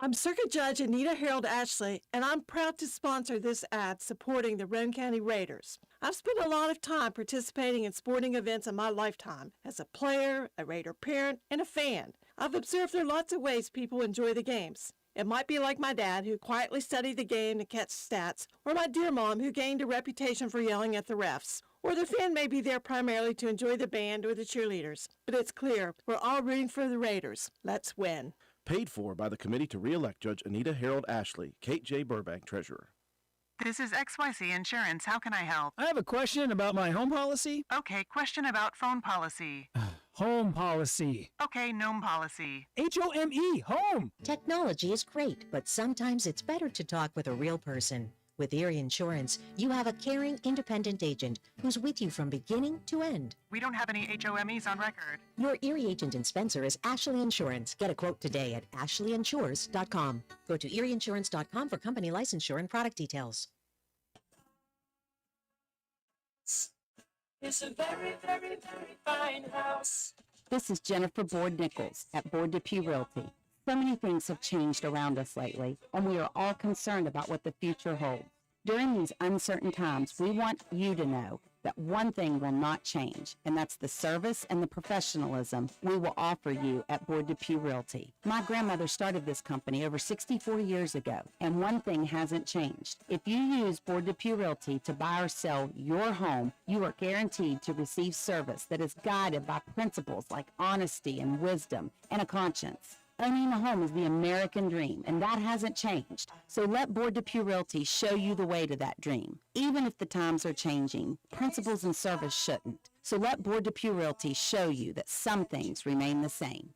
I'm Circuit Judge Anita Harold Ashley, and I'm proud to sponsor this ad supporting the Roane County Raiders. I've spent a lot of time participating in sporting events in my lifetime as a player, a Raider parent, and a fan. I've observed there are lots of ways people enjoy the games. It might be like my dad, who quietly studied the game to catch stats, or my dear mom, who gained a reputation for yelling at the refs. Or the fan may be there primarily to enjoy the band or the cheerleaders. But it's clear, we're all rooting for the Raiders. Let's win. Paid for by the committee to re-elect Judge Anita Harold Ashley, Kate J. Burbank, Treasurer. This is XYZ Insurance. How can I help? I have a question about my home policy. Okay, question about phone policy. Home policy. Okay, gnome policy. HOME, home. Technology is great, but sometimes it's better to talk with a real person. With Erie Insurance, you have a caring, independent agent who's with you from beginning to end. We don't have any HOMEs on record. Your Erie agent in Spencer is Ashley Insurance. Get a quote today at ashleyinsures.com. Go to erieinsurance.com for company licensure and product details. It's a very, very, very fine house. This is Jennifer Board-Nichols at Board-Depew Realty. So many things have changed around us lately, and we are all concerned about what the future holds. During these uncertain times, we want you to know that one thing will not change, and that's the service and the professionalism we will offer you at Board-Depew Realty. My grandmother started this company over 64 years ago, and one thing hasn't changed. If you use Board-Depew Realty to buy or sell your home, you are guaranteed to receive service that is guided by principles like honesty and wisdom and a conscience. Owning a home is the American dream, and that hasn't changed. So let Board-Depew Realty show you the way to that dream. Even if the times are changing, principles and service shouldn't. So let Board-Depew Realty show you that some things remain the same.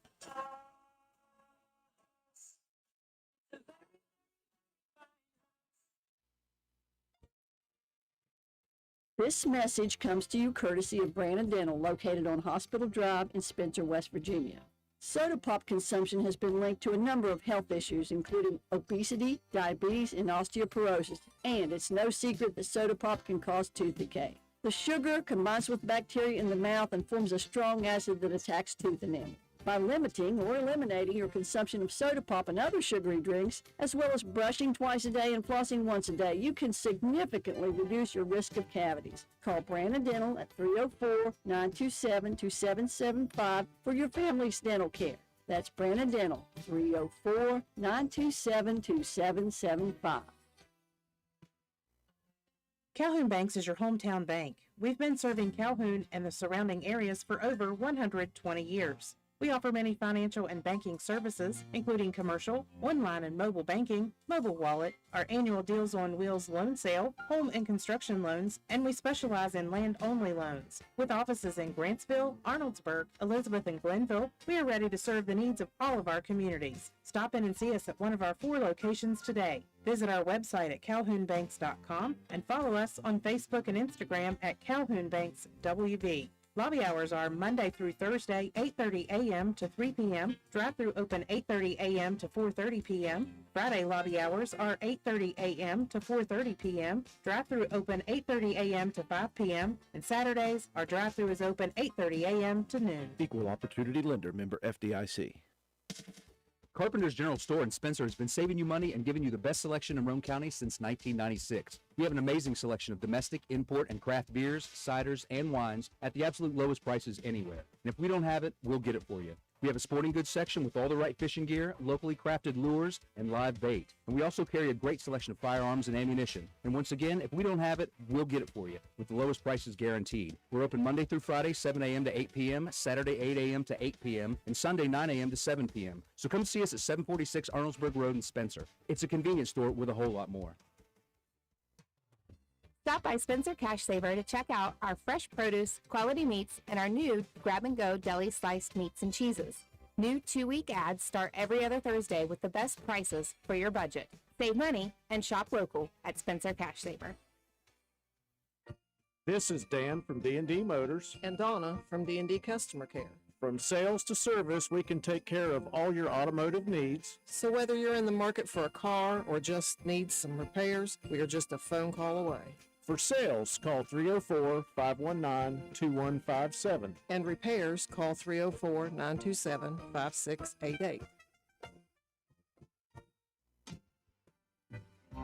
This message comes to you courtesy of Brandon Dental, located on Hospital Drive in Spencer, West Virginia. Soda pop consumption has been linked to a number of health issues, including obesity, diabetes, and osteoporosis, and it's no secret that soda pop can cause tooth decay. The sugar combines with bacteria in the mouth and forms a strong acid that attacks tooth enamel. By limiting or eliminating your consumption of soda pop and other sugary drinks, as well as brushing twice a day and flossing once a day, you can significantly reduce your risk of cavities. Call Brandon Dental at 304-927-2775 for your family's dental care. That's Brandon Dental, 304-927-2775. Calhoun Banks is your hometown bank. We've been serving Calhoun and the surrounding areas for over 120 years. We offer many financial and banking services, including commercial, online and mobile banking, mobile wallet, our annual Deals on Wheels loan sale, home and construction loans, and we specialize in land-only loans. With offices in Grantsville, Arnoldsburg, Elizabeth, and Glenville, we are ready to serve the needs of all of our communities. Stop in and see us at one of our 4 locations today. Visit our website at calhounbanks.com and follow us on Facebook and Instagram at Calhoun Banks WV. Lobby hours are Monday through Thursday, 8:30 a.m. to 3 p.m. Drive-through open 8:30 a.m. to 4:30 p.m. Friday lobby hours are 8:30 a.m. to 4:30 p.m. Drive-through open 8:30 a.m. to 5 p.m. And Saturdays, our drive-through is open 8:30 a.m. to noon. Equal Opportunity Lender, member FDIC. Carpenter's General Store in Spencer has been saving you money and giving you the best selection in Roane County since 1996. We have an amazing selection of domestic, import, and craft beers, ciders, and wines at the absolute lowest prices anywhere. And if we don't have it, we'll get it for you. We have a sporting goods section with all the right fishing gear, locally crafted lures, and live bait. And we also carry a great selection of firearms and ammunition. And once again, if we don't have it, we'll get it for you with the lowest prices guaranteed. We're open Monday through Friday, 7 a.m. to 8 p.m., Saturday, 8 a.m. to 8 p.m., and Sunday, 9 a.m. to 7 p.m. So come see us at 746 Arnoldsburg Road in Spencer. It's a convenience store with a whole lot more. Stop by Spencer Cash Saver to check out our fresh produce, quality meats, and our new grab-and-go deli sliced meats and cheeses. New 2-week ads start every other Thursday with the best prices for your budget. Save money and shop local at Spencer Cash Saver. This is Dan from D&D Motors. And Donna from D&D Customer Care. From sales to service, we can take care of all your automotive needs. So whether you're in the market for a car or just need some repairs, we are just a phone call away. For sales, call 304-519-2157. And repairs, call 304-927-5688.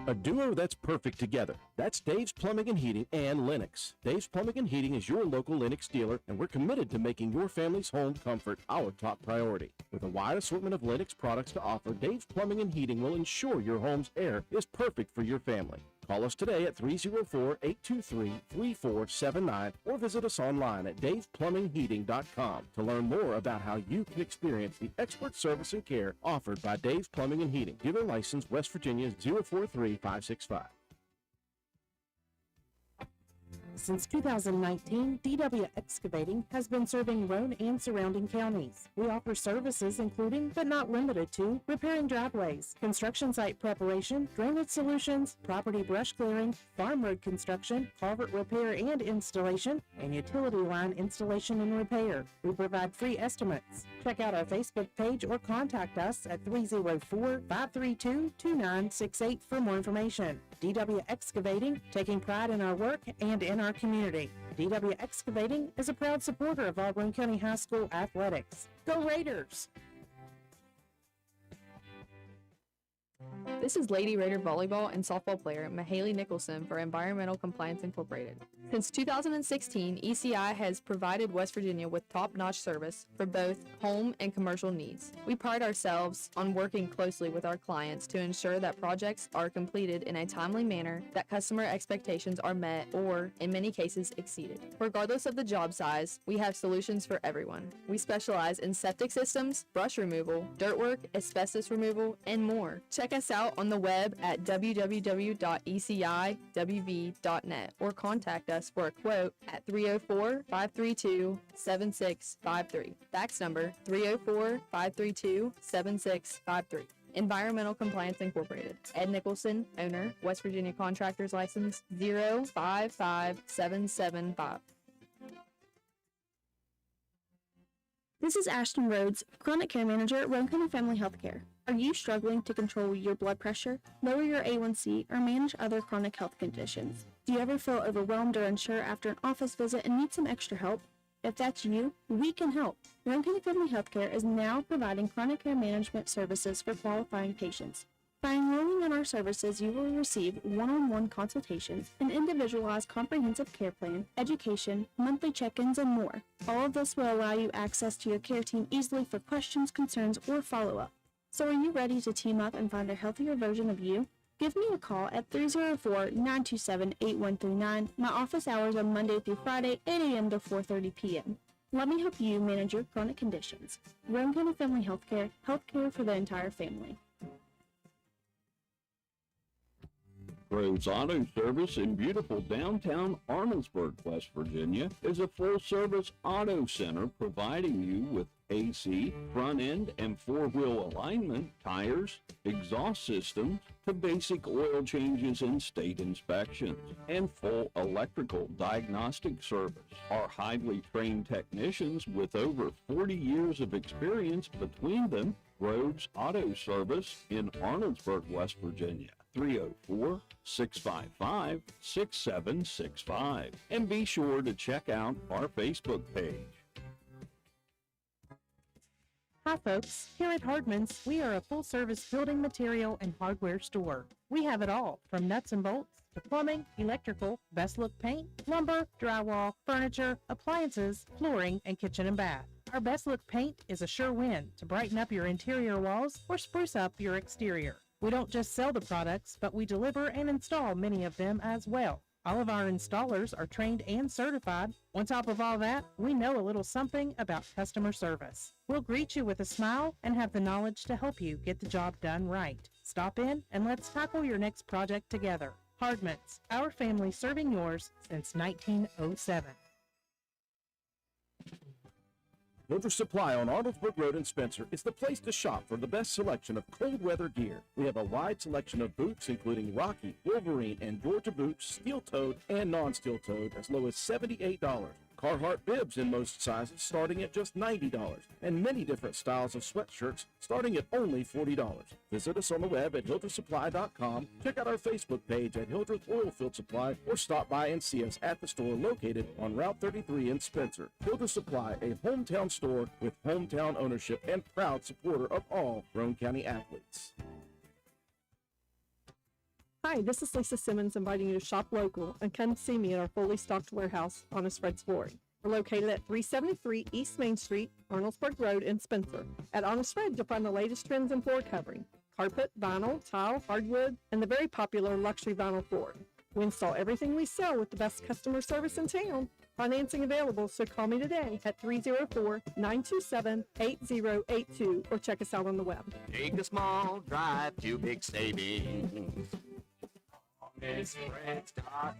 A duo that's perfect together. That's Dave's Plumbing and Heating and Lennox. Dave's Plumbing and Heating is your local Lennox dealer, and we're committed to making your family's home comfort our top priority. With a wide assortment of Lennox products to offer, Dave's Plumbing and Heating will ensure your home's air is perfect for your family. Call us today at 304-823-3479 or visit us online at davesplumbingheating.com to learn more about how you can experience the expert service and care offered by Dave's Plumbing and Heating. Dealer license West Virginia 043565. Since 2019, DW Excavating has been serving Roane and surrounding counties. We offer services including, but not limited to, repairing driveways, construction site preparation, drainage solutions, property brush clearing, farm road construction, culvert repair and installation, and utility line installation and repair. We provide free estimates. Check out our Facebook page or contact us at 304-532-2968 for more information. DW Excavating, taking pride in our work and in our community. DW Excavating is a proud supporter of all Roane County High School athletics. Go Raiders! This is Lady Raider volleyball and softball player Mahaley Nicholson for Environmental Compliance Incorporated. Since 2016, ECI has provided West Virginia with top-notch service for both home and commercial needs. We pride ourselves on working closely with our clients to ensure that projects are completed in a timely manner, that customer expectations are met or, in many cases, exceeded. Regardless of the job size, we have solutions for everyone. We specialize in septic systems, brush removal, dirt work, asbestos removal, and more. Check us out on the web at www.eciwv.net or contact us for a quote at 304-532-7653. Fax number 304-532-7653. Environmental Compliance Incorporated. Ed Nicholson, owner, West Virginia Contractors License 055775. This is Ashton Rhodes, Chronic Care Manager at Roane County Family Healthcare. Are you struggling to control your blood pressure, lower your A1C, or manage other chronic health conditions? Do you ever feel overwhelmed or unsure after an office visit and need some extra help? If that's you, we can help. Roane County Family Healthcare is now providing chronic care management services for qualifying patients. By enrolling in our services, you will receive one-on-one consultations, an individualized comprehensive care plan, education, monthly check-ins, and more. All of this will allow you access to your care team easily for questions, concerns, or follow-up. So are you ready to team up and find a healthier version of you? Give me a call at 304-927-8139. My office hours are Monday through Friday, 8 a.m. to 4:30 p.m. Let me help you manage your chronic conditions. Roane County Family Healthcare, healthcare for the entire family. Rhodes Auto Service in beautiful downtown Arnold'sburg, West Virginia, is a full-service auto center providing you with AC, front-end and four-wheel alignment, tires, exhaust systems, to basic oil changes and state inspections, and full electrical diagnostic service. Our highly trained technicians with over 40 years of experience between them, Rhodes Auto Service in Arnold'sburg, West Virginia. 304-655-6765. And be sure to check out our Facebook page. Hi folks, here at Hardman's, we are a full-service building material and hardware store. We have it all, from nuts and bolts to plumbing, electrical, best look paint, lumber, drywall, furniture, appliances, flooring, and kitchen and bath. Our best look paint is a sure win to brighten up your interior walls or spruce up your exterior. We don't just sell the products, but we deliver and install many of them as well. All of our installers are trained and certified. On top of all that, we know a little something about customer service. We'll greet you with a smile and have the knowledge to help you get the job done right. Stop in and let's tackle your next project together. Hardman's, our family serving yours since 1907. Hilter Supply on Arnold'sburg Road in Spencer is the place to shop for the best selection of cold weather gear. We have a wide selection of boots including Rocky, Wolverine, and Georgia boots, steel-toed and non-steel-toed as low as $78. Carhartt bibs in most sizes starting at just $90, and many different styles of sweatshirts starting at only $40. Visit us on the web at HilterSupply.com, check out our Facebook page at Hildreth Oilfield Supply, or stop by and see us at the store located on Route 33 in Spencer. Hilter Supply, a hometown store with hometown ownership and proud supporter of all Roane County athletes. Hi, this is Lisa Simmons inviting you to shop local and come see me at our fully stocked warehouse, Honest Fred's Flooring. We're located at 373 East Main Street, Arnoldsburg Road in Spencer. At Honest Fred, you'll find the latest trends in floor covering, carpet, vinyl, tile, hardwood, and the very popular luxury vinyl floor. We install everything we sell with the best customer service in town. Financing available, so call me today at 304-927-8082 or check us out on the web. Take a small drive to big savings. HonestFreds.com.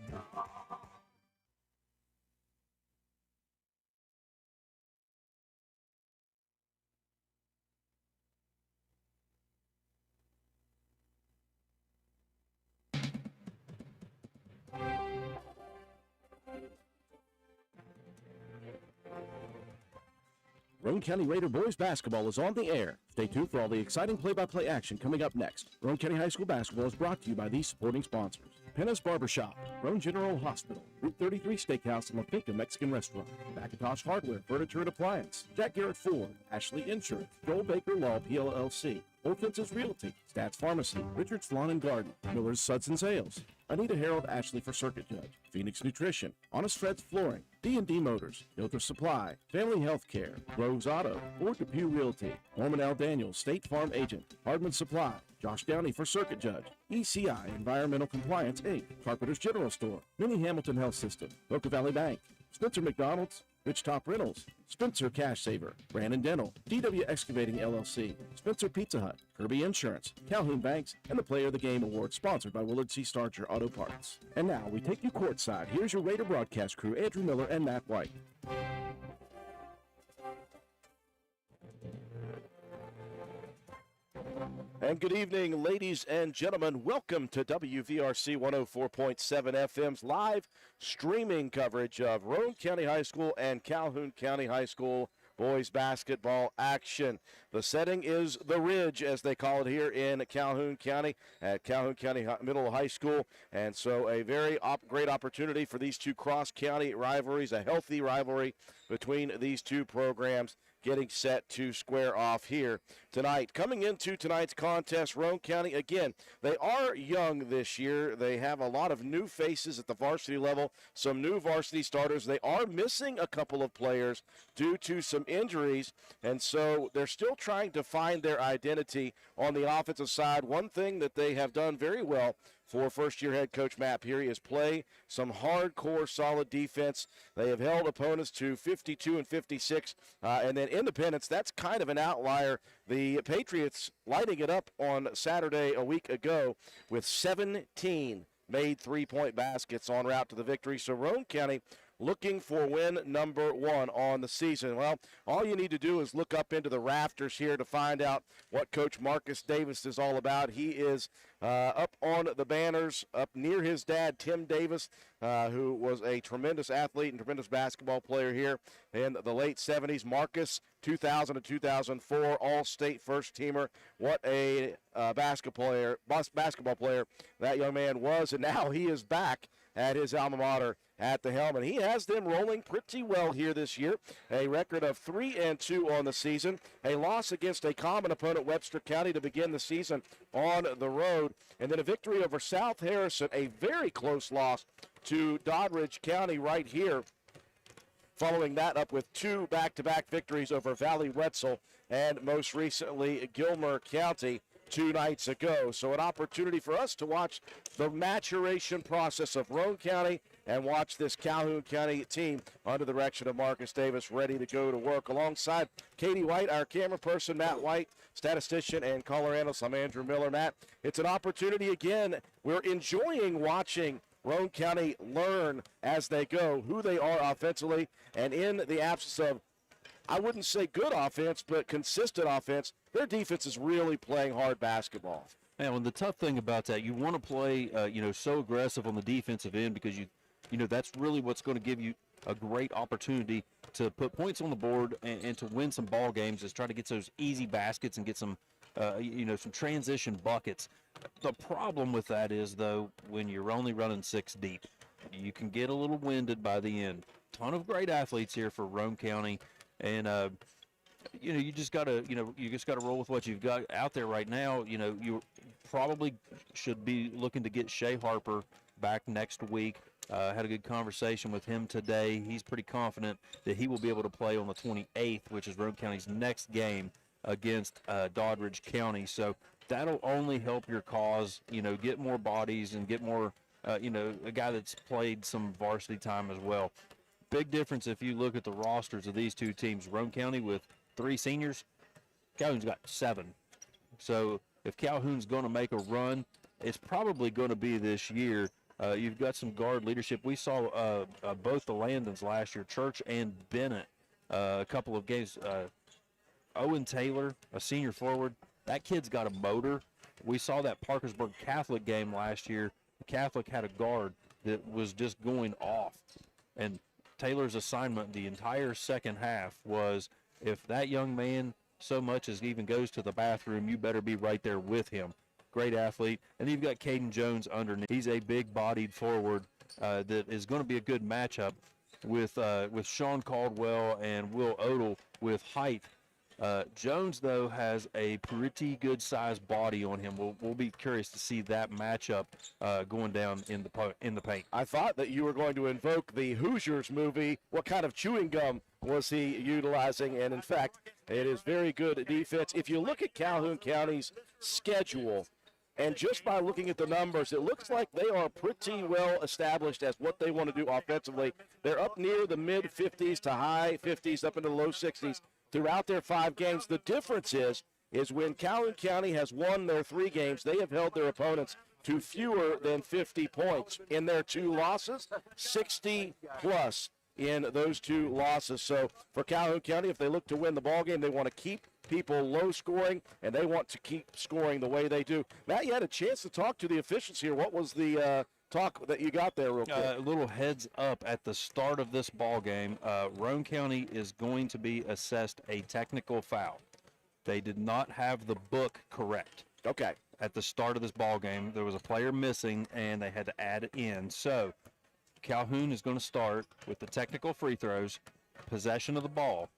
Roane County Raider boys basketball is on the air. Stay tuned for all the exciting play-by-play action coming up next. Roane County High School basketball is brought to you by these supporting sponsors: Penna's Barbershop, Roane General Hospital, Route 33 Steakhouse and La Finca Mexican Restaurant, McIntosh Hardware, Furniture and Appliance, Jack Garrett Ford, Ashley Insurance, Joel Baker Law PLLC, Old Fences Realty, Stats Pharmacy, Richard's Lawn and Garden, Miller's Suds and Sales, Anita Harold Ashley for Circuit Judge, Phoenix Nutrition, Honest Fred's Flooring, D&D Motors, Hilter Supply, Family Health Care, Groves Auto, Ford Depew Realty, Norman L. Daniels, State Farm Agent, Hardman Supply, Josh Downey for Circuit Judge, ECI Environmental Compliance Inc., Carpenter's General Store, Minnie Hamilton Health System, Boca Valley Bank, Spencer McDonald's, Rich Top Rentals, Spencer Cash Saver, Brandon Dental, DW Excavating LLC, Spencer Pizza Hut, Kirby Insurance, Calhoun Banks, and the Player of the Game Award sponsored by Willard C. Starcher Auto Parts. And now we take you courtside. Here's your Raider broadcast crew, Andrew Miller and Matt White. And good evening, ladies and gentlemen. Welcome to WVRC 104.7 FM's live streaming coverage of Roane County High School and Calhoun County High School boys basketball action. The setting is the Ridge, as they call it here in Calhoun County, at Calhoun County Middle High School. And so a very great opportunity for these two cross-county rivalries, a healthy rivalry between these two programs, getting set to square off here tonight. Coming into tonight's contest, Roane County, again, they are young this year. They have a lot of new faces at the varsity level, some new varsity starters. They are missing a couple of players due to some injuries, and so they're still trying to find their identity on the offensive side. One thing that they have done very well for first-year head coach Matt Peary is play some hardcore, solid defense. They have held opponents to 52 and 56, and then Independence, that's kind of an outlier. The Patriots lighting it up on Saturday a week ago with 17 made three-point baskets en route to the victory. So Roane County looking for win number 1 on the season. Well, all you need to do is look up into the rafters here to find out what Coach Marcus Davis is all about. He is up on the banners, up near his dad, Tim Davis, who was a tremendous athlete and tremendous basketball player here in the late 70s. Marcus, 2000 to 2004, all-state first-teamer. What a basketball player that young man was, and now he is back at his alma mater at the helm, and he has them rolling pretty well here this year. A record of 3-2 on the season, a loss against a common opponent, Webster County, to begin the season on the road, and then a victory over South Harrison, a very close loss to Doddridge County right here. Following that up with 2 back-to-back victories over Valley Wetzel and most recently Gilmer County 2 nights ago. So an opportunity for us to watch the maturation process of Roane County and watch this Calhoun County team under the direction of Marcus Davis ready to go to work. Alongside Katie White, our camera person, Matt White, statistician and caller analyst, I'm Andrew Miller. Matt, it's an opportunity again. We're enjoying watching Roane County learn as they go who they are offensively, and in the absence of, I wouldn't say good offense, but consistent offense, their defense is really playing hard basketball. Man, well, the tough thing about that, you want to play, so aggressive on the defensive end because that's really what's going to give you a great opportunity to put points on the board and to win some ball games, is try to get those easy baskets and get some, some transition buckets. The problem with that is, though, when you're only running 6 deep, you can get a little winded by the end. Ton of great athletes here for Roane County, and you just gotta roll with what you've got out there right now. You probably should be looking to get Shea Harper back next week. Had a good conversation with him today. He's pretty confident that he will be able to play on the 28th, which is Roane County's next game against Doddridge County. So that'll only help your cause, get more bodies and get more, a guy that's played some varsity time as well. Big difference if you look at the rosters of these two teams. Roane County with 3 seniors, Calhoun's got 7. So if Calhoun's going to make a run, it's probably going to be this year. You've got some guard leadership. We saw both the Landons last year, Church and Bennett, a couple of games. Owen Taylor, a senior forward, that kid's got a motor. We saw that Parkersburg Catholic game last year. The Catholic had a guard that was just going off. And Taylor's assignment the entire second half was, if that young man so much as even goes to the bathroom, you better be right there with him. Great athlete. And then you've got Caden Jones underneath. He's a big-bodied forward that is going to be a good matchup with Sean Caldwell and Will Odell with height. Jones, though, has a pretty good-sized body on him. We'll be curious to see that matchup going down in the paint. I thought that you were going to invoke the Hoosiers movie. What kind of chewing gum was he utilizing? And, in fact, it is very good defense. If you look at Calhoun County's schedule, and just by looking at the numbers, it looks like they are pretty well established as what they want to do offensively. They're up near the mid-50s to high 50s, up into the low 60s throughout their 5 games. The difference is when Calhoun County has won their 3 games, they have held their opponents to fewer than 50 points. In their 2 losses, 60-plus in those 2 losses. So for Calhoun County, if they look to win the ball game, they want to keep people low scoring, and they want to keep scoring the way they do. Matt, you had a chance to talk to the officials here. What was the talk that you got there real quick? A little heads up at the start of this ball game. Roane County is going to be assessed a technical foul. They did not have the book correct. Okay. At the start of this ball game, there was a player missing, and they had to add it in. So Calhoun is going to start with the technical free throws, possession of the ball,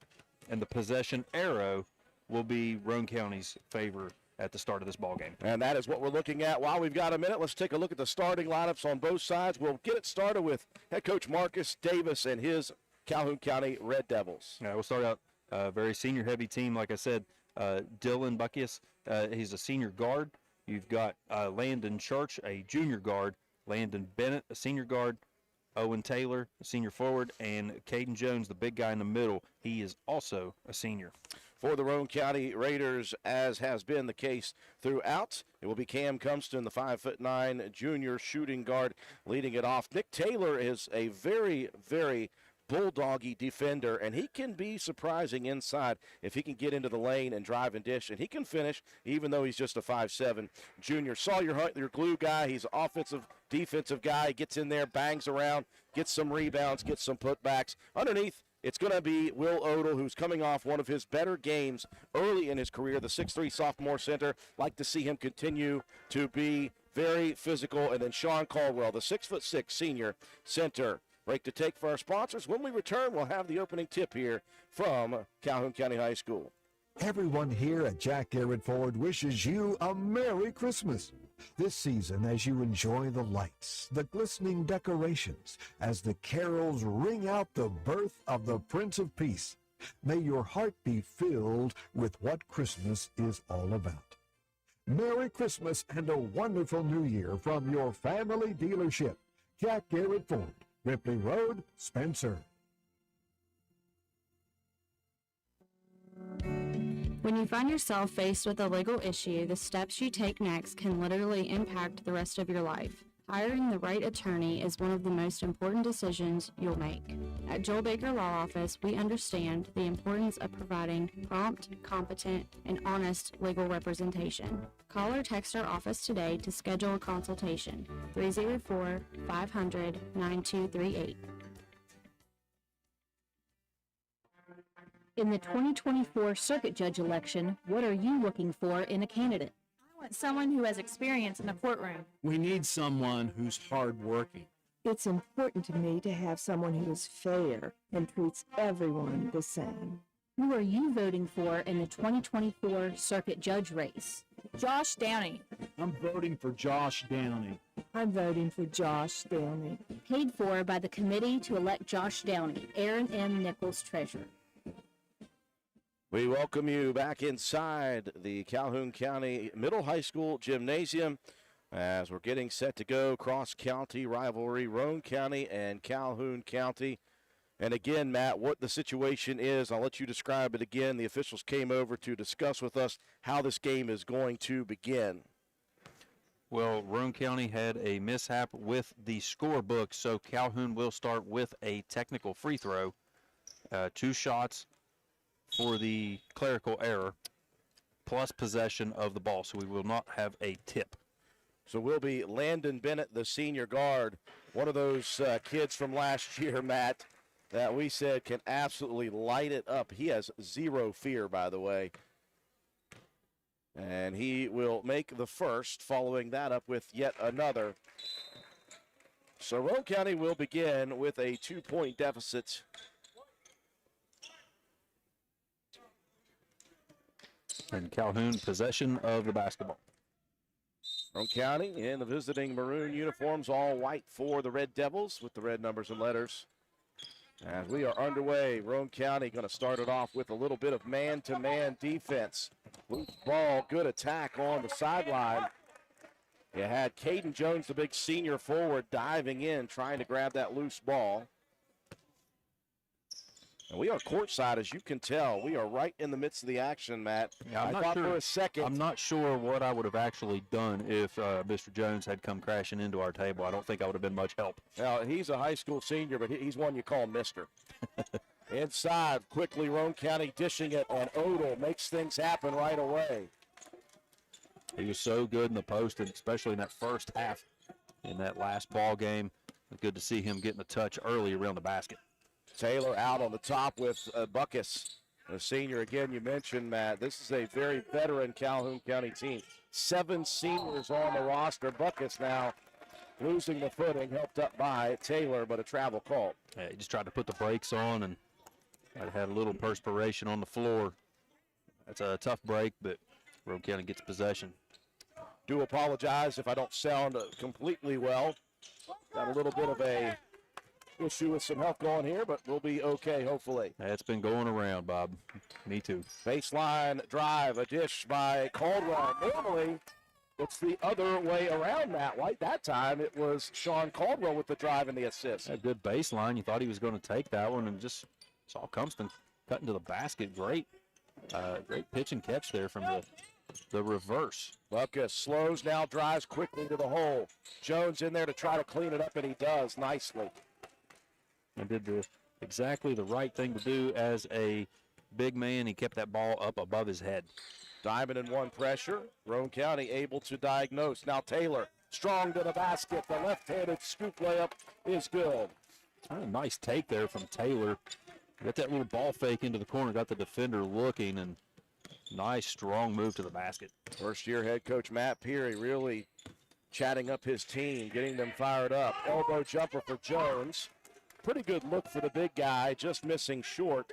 and the possession arrow will be Roane County's favor at the start of this ball game. And that is what we're looking at. While we've got a minute, let's take a look at the starting lineups on both sides. We'll get it started with head coach Marcus Davis and his Calhoun County Red Devils. Yeah, we'll start out a very senior-heavy team. Like I said, Dylan Buckius, he's a senior guard. You've got Landon Church, a junior guard. Landon Bennett, a senior guard. Owen Taylor, a senior forward. And Caden Jones, the big guy in the middle, he is also a senior. For the Roane County Raiders, as has been the case throughout, it will be Cam Cumston, the 5'9" junior shooting guard, leading it off. Nick Taylor is a very, very bulldoggy defender, and he can be surprising inside if he can get into the lane and drive and dish, and he can finish even though he's just a 5'7" junior. Sawyer Hunt, your glue guy, he's an offensive, defensive guy. He gets in there, bangs around, gets some rebounds, gets some putbacks. Underneath, it's going to be Will Odell, who's coming off one of his better games early in his career, the 6'3" sophomore center. Like to see him continue to be very physical. And then Sean Caldwell, the 6'6" senior center. Break to take for our sponsors. When we return, we'll have the opening tip here from Calhoun County High School. Everyone here at Jack Garrett Ford wishes you a Merry Christmas. This season, as you enjoy the lights, the glistening decorations, as the carols ring out the birth of the Prince of Peace, may your heart be filled with what Christmas is all about. Merry Christmas and a wonderful New Year from your family dealership, Jack Garrett Ford, Ripley Road, Spencer. When you find yourself faced with a legal issue, the steps you take next can literally impact the rest of your life. Hiring the right attorney is one of the most important decisions you'll make. At Joel Baker Law Office, we understand the importance of providing prompt, competent, and honest legal representation. Call or text our office today to schedule a consultation. 304-500-9238. In the 2024 Circuit Judge election, what are you looking for in a candidate? I want someone who has experience in the courtroom. We need someone who's hardworking. It's important to me to have someone who is fair and treats everyone the same. Who are you voting for in the 2024 circuit judge race? Josh Downey. I'm voting for Josh Downey. I'm voting for Josh Downey. Paid for by the committee to elect Josh Downey, Aaron M. Nichols, treasurer. We welcome you back inside the Calhoun County Middle High School Gymnasium as we're getting set to go cross-county rivalry, Roane County and Calhoun County. And again, Matt, what the situation is, I'll let you describe it again. The officials came over to discuss with us how this game is going to begin. Well, Roane County had a mishap with the scorebook, so Calhoun will start with a technical free throw. 2 shots for the clerical error, plus possession of the ball, so we will not have a tip. So will be Landon Bennett, the senior guard, one of those kids from last year, Matt, that we said can absolutely light it up. He has zero fear, by the way. And he will make the first, following that up with yet another. So Roane County will begin with a 2-point deficit. And Calhoun possession of the basketball. Roane County in the visiting maroon uniforms, all white for the Red Devils with the red numbers and letters. As we are underway, Roane County going to start it off with a little bit of man-to-man defense. Loose ball, good attack on the sideline. You had Caden Jones, the big senior forward, diving in, trying to grab that loose ball. And we are courtside, as you can tell. We are right in the midst of the action, Matt. Yeah, I thought for a second. I'm not sure what I would have actually done if Mr. Jones had come crashing into our table. I don't think I would have been much help. Now, he's a high school senior, but he's one you call Mister. Inside, quickly, Roane County dishing it, and Odell makes things happen right away. He was so good in the post, and especially in that first half in that last ball game. Good to see him getting a touch early around the basket. Taylor out on the top with Buckus, a senior. Again, you mentioned, Matt, this is a very veteran Calhoun County team. 7 seniors on the roster. Buckus now losing the footing, helped up by Taylor, but a travel call. Yeah, he just tried to put the brakes on, and I had a little perspiration on the floor. That's a tough break, but Roane County gets possession. Do apologize if I don't sound completely well. Got a little bit of a issue with some health going here, but we'll be okay, hopefully. That's been going around, Bob. Me too. Baseline drive, a dish by Caldwell. Normally, it's the other way around, Matt White. That time, it was Sean Caldwell with the drive and the assist. A good baseline. You thought he was going to take that one, and just saw Compton cutting to the basket. Great pitch and catch there from the reverse. Buckus slows now, drives quickly to the hole. Jones in there to try to clean it up, and he does nicely. And did exactly the right thing to do as a big man. He kept that ball up above his head. Diamond in one pressure. Roane County able to diagnose. Now Taylor, strong to the basket. The left-handed scoop layup is good. A nice take there from Taylor. Got that little ball fake into the corner, got the defender looking, and nice, strong move to the basket. First-year head coach Matt Peary really chatting up his team, getting them fired up. Elbow jumper for Jones. Pretty good look for the big guy, just missing short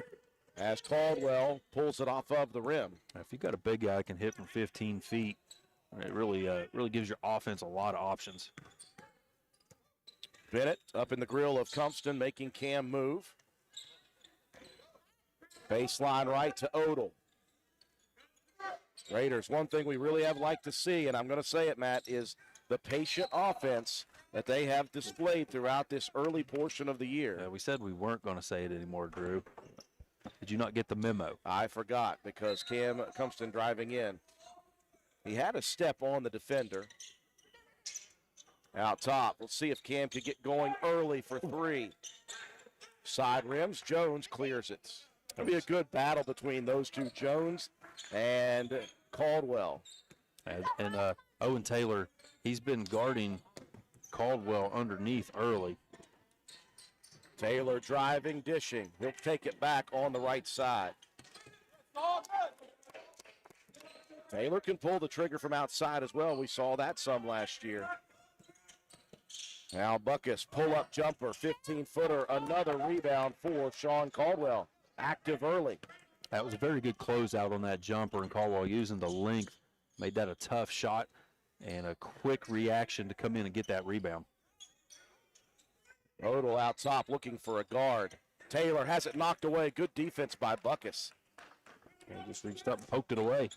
as Caldwell pulls it off of the rim. If you got a big guy that can hit from 15 feet, it really gives your offense a lot of options. Bennett up in the grill of Compton, making Cam move. Baseline right to Odell. Raiders, one thing we really have liked to see, and I'm going to say it, Matt, is the patient offense that they have displayed throughout this early portion of the year. We said we weren't going to say it anymore, Drew. Did you not get the memo? I forgot because Cam Compton driving in. He had a step on the defender. Out top. Let's see if Cam can get going early for 3. Side rims. Jones clears it. It'll be a good battle between those two, Jones and Caldwell. And Owen Taylor, he's been guarding Caldwell underneath early. Taylor driving, dishing. He'll take it back on the right side. Taylor can pull the trigger from outside as well. We saw that some last year. Now Buckus, pull-up jumper, 15-footer, another rebound for Sean Caldwell. Active early. That was a very good closeout on that jumper, and Caldwell using the length made that a tough shot and a quick reaction to come in and get that rebound. Odell out top looking for a guard. Taylor has it knocked away. Good defense by Buckus. He just reached up and poked it away.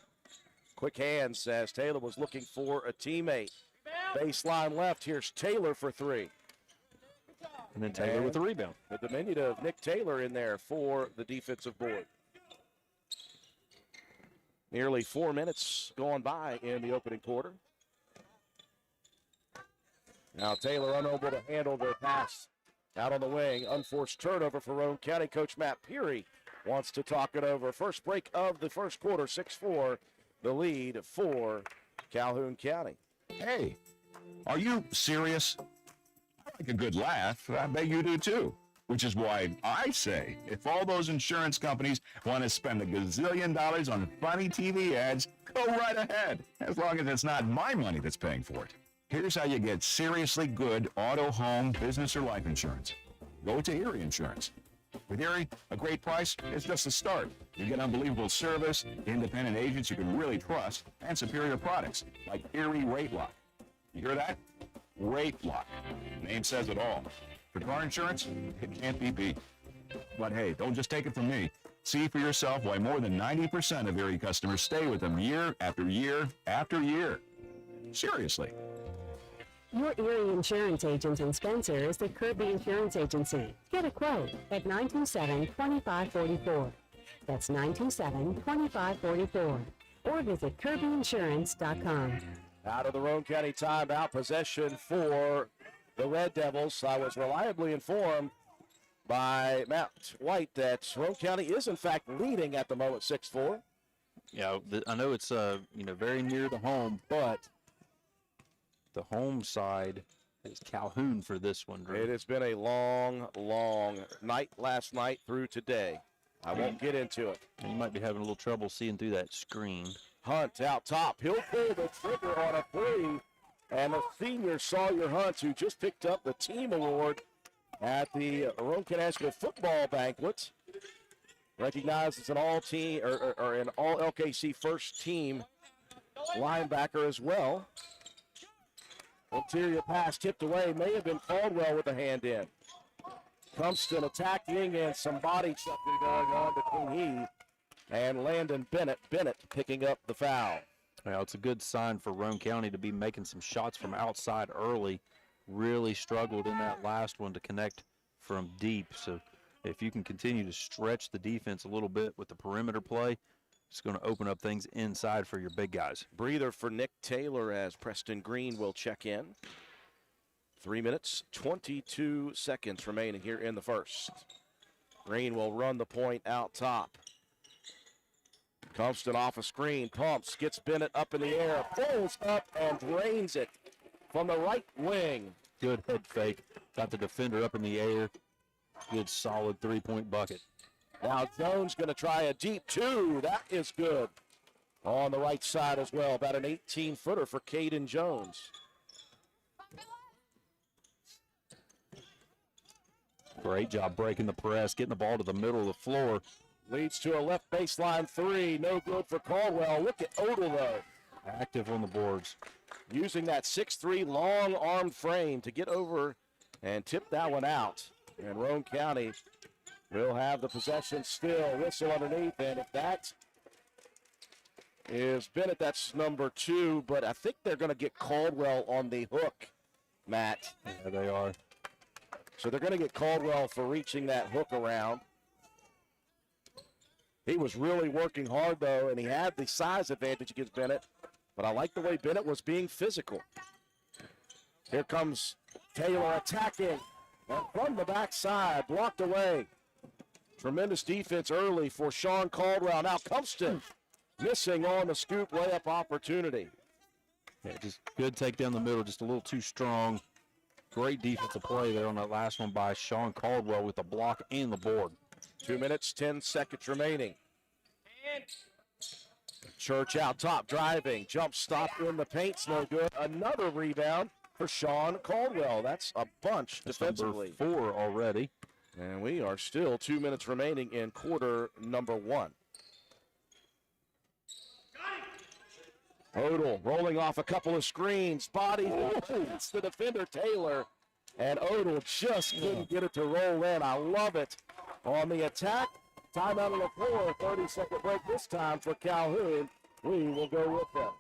Quick hands as Taylor was looking for a teammate. Baseline left. Here's Taylor for three. And then Taylor with the rebound. The diminutive Nick Taylor in there for the defensive board. Nearly 4 minutes gone by in the opening quarter. Now Taylor unable to handle the pass out on the wing. Unforced turnover for Roane County. Coach Matt Peary wants to talk it over. First break of the first quarter, 6-4, the lead for Calhoun County. Hey, are you serious? I like a good laugh. I bet you do too. Which is why I say, if all those insurance companies want to spend $1 gazillion on funny TV ads, go right ahead, as long as it's not my money that's paying for it. Here's how you get seriously good auto, home, business, or life insurance. Go to Erie Insurance. With Erie, a great price is just a start. You get unbelievable service, independent agents you can really trust, and superior products like Erie Rate Lock. You hear that? Rate Lock. Name says it all. For car insurance, it can't be beat. But hey, don't just take it from me. See for yourself why more than 90% of Erie customers stay with them year after year after year. Seriously. Your Erie Insurance agent in Spencer is the Kirby Insurance Agency. Get a quote at 927-2544. That's 927-2544. Or visit kirbyinsurance.com. Out of the Roane County timeout, possession for the Red Devils. I was reliably informed by Matt White that Roane County is in fact leading at the moment, 6-4. Yeah, I know it's very near the home, but the home side is Calhoun for this one, Drew. It has been a long, long night last night through today. I won't get into it. And you might be having a little trouble seeing through that screen. Hunt out top. He'll pull the trigger on a three. And the senior Sawyer Hunt, who just picked up the team award at the Roane County High School football banquet, recognized as an all-team or an all-LKC first team linebacker as well. Interior pass tipped away. May have been Caldwell with a hand in. Cumston attacking and some body chucking going on between he and Landon Bennett. Bennett picking up the foul. Well, it's a good sign for Roane County to be making some shots from outside early. Really struggled in that last one to connect from deep. So if you can continue to stretch the defense a little bit with the perimeter play, it's going to open up things inside for your big guys. Breather for Nick Taylor as Preston Green will check in. 3 minutes, 22 seconds remaining here in the first. Green will run the point out top. Compston off a screen, pumps, gets Bennett up in the air, pulls up and drains it from the right wing. Good head fake. Got the defender up in the air. Good solid three-point bucket. Now Jones going to try a deep two. That is good. On the right side as well. About an 18-footer for Caden Jones. Great job breaking the press, getting the ball to the middle of the floor. Leads to a left baseline three. No good for Caldwell. Look at Odell, though. Active on the boards. Using that 6'3" long arm frame to get over and tip that one out. And Roane County will have the possession still. Whistle underneath, and if that is Bennett, that's number 2, but I think they're going to get Caldwell on the hook, Matt. Yeah, they are. So they're going to get Caldwell for reaching that hook around. He was really working hard, though, and he had the size advantage against Bennett, but I like the way Bennett was being physical. Here comes Taylor attacking, and from the backside, blocked away. Tremendous defense early for Sean Caldwell. Now Cumston missing on the scoop layup opportunity. Yeah, just good take down the middle, just a little too strong. Great defensive play there on that last one by Sean Caldwell with the block and the board. 2 minutes, 10 seconds remaining. Church out top, driving, jump stop in the paint's no good. Another rebound for Sean Caldwell. That's a bunch defensively. Number 4 already. And we are still 2 minutes remaining in quarter number 1. Odell rolling off a couple of screens. Body hits the defender, Taylor. And Odell just couldn't get it to roll in. I love it. On the attack, timeout on the floor. 30-second break this time for Calhoun. We will go with them.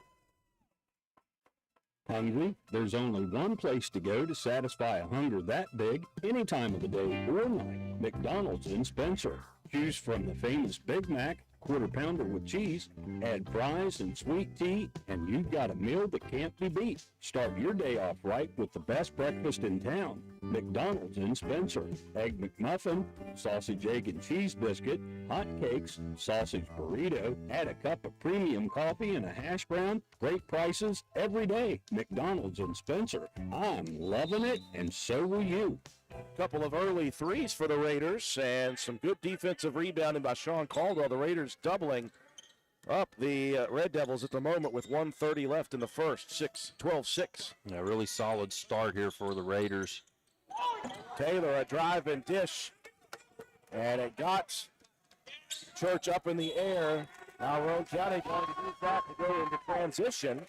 Hungry? There's only one place to go to satisfy a hunger that big any time of the day or night. McDonald's in Spencer. Choose from the famous Big Mac, quarter pounder with cheese, add fries and sweet tea, and you've got a meal that can't be beat. Start your day off right with the best breakfast in town. McDonald's in Spencer. Egg McMuffin, sausage, egg, and cheese biscuit, hot cakes, sausage burrito, add a cup of premium coffee and a hash brown. Great prices every day. McDonald's in Spencer. I'm loving it, and so will you. Couple of early threes for the Raiders and some good defensive rebounding by Sean Caldwell. The Raiders doubling up the Red Devils at the moment with 1:30 left in the first. 12-6. Yeah, really solid start here for the Raiders. Taylor, a drive and dish. And it got Church up in the air. Now Roane County going to use that to go into transition.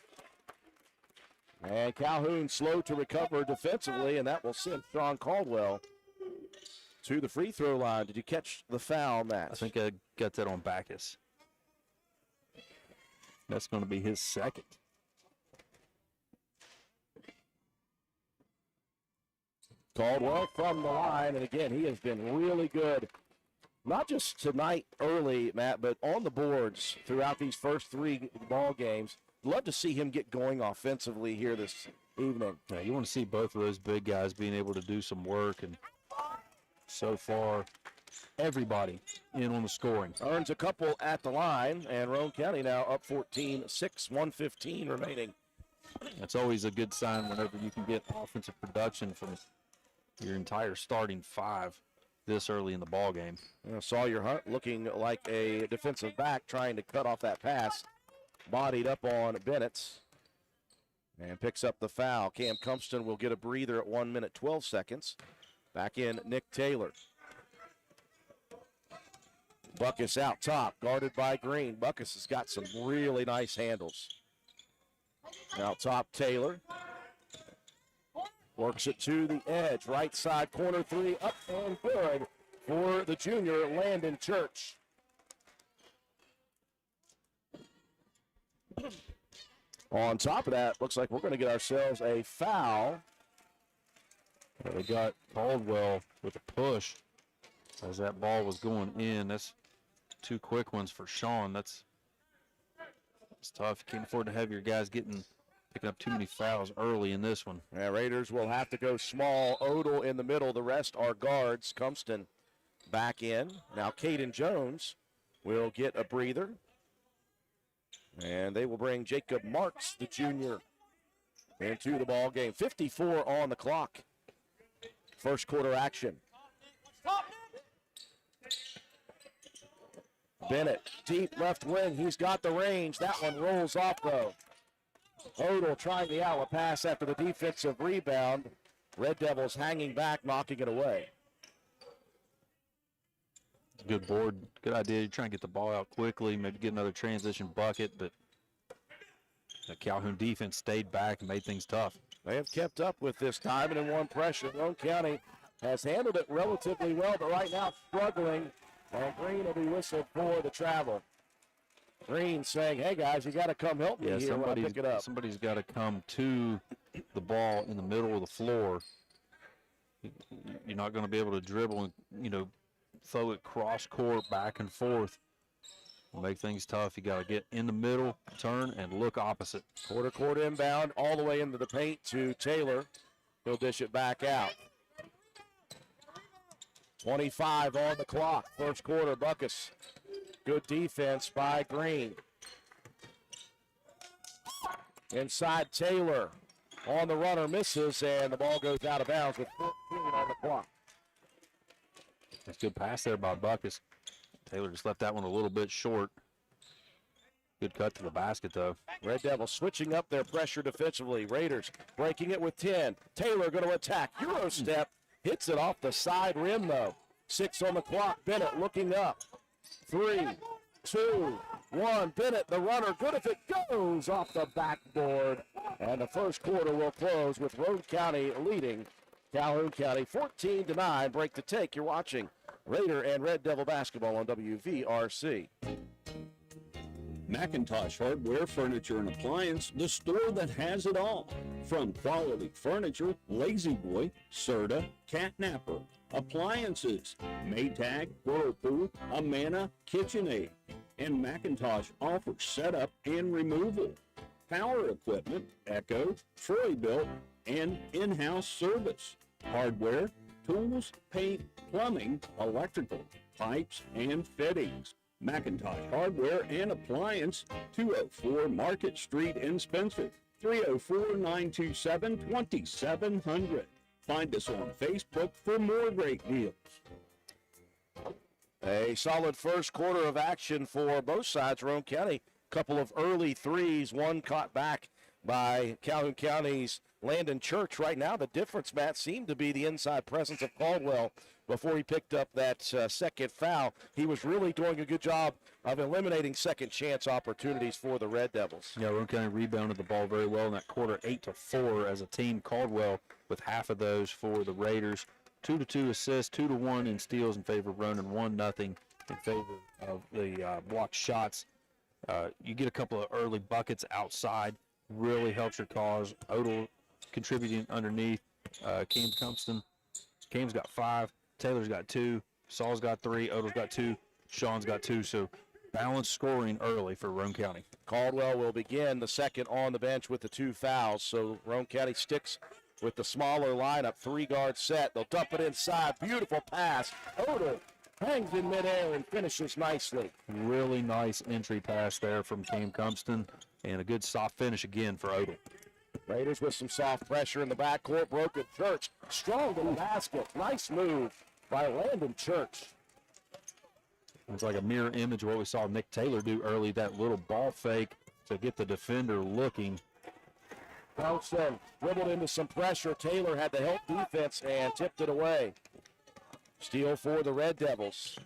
And Calhoun slow to recover defensively, and that will send Sean Caldwell to the free throw line. Did you catch the foul, Matt? I think I got that on Backus. That's going to be his second. Caldwell from the line, and again, he has been really good. Not just tonight early, Matt, but on the boards throughout these first three ball games. Love to see him get going offensively here this evening. Yeah, you want to see both of those big guys being able to do some work, and so far, everybody in on the scoring. Earns a couple at the line, and Roane County now up 14-6, 1:15 remaining. That's always a good sign whenever you can get offensive production from your entire starting five this early in the ball game. Sawyer Hunt looking like a defensive back trying to cut off that pass. Bodied up on Bennett and picks up the foul. Cam Cumpston will get a breather at 1 minute, 12 seconds. Back in Nick Taylor. Buckus out top, guarded by Green. Buckus has got some really nice handles. Out top, Taylor. Works it to the edge. Right side corner three, up and good for the junior, Landon Church. On top of that, looks like we're going to get ourselves a foul. They got Caldwell with a push as that ball was going in. That's two quick ones for Sean. It's tough. You can't afford to have your guys picking up too many fouls early in this one. Yeah, Raiders will have to go small. Odell in the middle. The rest are guards. Cumpston back in. Now Caden Jones will get a breather. And they will bring Jacob Marks, the junior, into the ball game. 54 on the clock. First quarter action. Bennett, deep left wing. He's got the range. That one rolls off, though. Odell trying the outlet pass after the defensive rebound. Red Devils hanging back, knocking it away. Good board. Good idea. You're trying to get the ball out quickly, maybe get another transition bucket, but the Calhoun defense stayed back and made things tough. They have kept up with this time and one pressure. Roane County has handled it relatively well, but right now struggling. And Green will be whistled for the travel. Green saying, hey, guys, you got to come help me here when I pick it up. Somebody's got to come to the ball in the middle of the floor. You're not going to be able to dribble and, throw it cross court back and forth. Make things tough. You got to get in the middle, turn, and look opposite. Quarter inbound all the way into the paint to Taylor. He'll dish it back out. 25 on the clock. First quarter, Buckus. Good defense by Green. Inside Taylor. On the runner, misses, and the ball goes out of bounds with 14 on the clock. That's a good pass there by Buckus. Taylor just left that one a little bit short. Good cut to the basket, though. Red Devils switching up their pressure defensively. Raiders breaking it with 10. Taylor going to attack. Euro step. Hits it off the side rim, though. 6 on the clock. Bennett looking up. 3, 2, one. Bennett, the runner, good if it goes off the backboard. And the first quarter will close with Roane County leading Calhoun County 14-9. Break to take. You're watching Raider and Red Devil basketball on WVRC. McIntosh Hardware, Furniture, and Appliance, the store that has it all. From quality furniture, Lazy Boy, Serta, Catnapper, appliances, Maytag, Whirlpool, Amana, KitchenAid. And McIntosh offers setup and removal, power equipment, Echo, Troy-Built, and in-house service, hardware, tools, paint, plumbing, electrical, pipes, and fittings. McIntosh Hardware and Appliance, 204 Market Street in Spencer, 304-927-2700. Find us on Facebook for more great deals. A solid first quarter of action for both sides. Roane County, couple of early threes, one caught back by Calhoun County's Landon Church. Right now, the difference, Matt, seemed to be the inside presence of Caldwell before he picked up that second foul. He was really doing a good job of eliminating second chance opportunities for the Red Devils. Yeah, Roane County rebounded the ball very well in that quarter, 8-4 as a team. Caldwell with half of those for the Raiders. 2-2 assists, 2-1 in steals in favor of Roane, and 1-0 in favor of the blocked shots. You get a couple of early buckets outside, really helps your cause. Odell contributing underneath. Cam Compston. Cam's got 5. Taylor's got 2. Saul's got 3. Odell's got 2. Sean's got 2. So balanced scoring early for Roane County. Caldwell will begin the second on the bench with the 2 fouls. So Roane County sticks with the smaller lineup, 3-guard set. They'll dump it inside. Beautiful pass. Odell hangs in midair and finishes nicely. Really nice entry pass there from Cam Compston, and a good soft finish again for Odell. Raiders with some soft pressure in the backcourt. Broken Church strong in the basket. Nice move by Landon Church. It's like a mirror image of what we saw Nick Taylor do early, that little ball fake to get the defender looking. Bounced dribbled into some pressure. Taylor had the help defense and tipped it away. Steal for the Red Devils.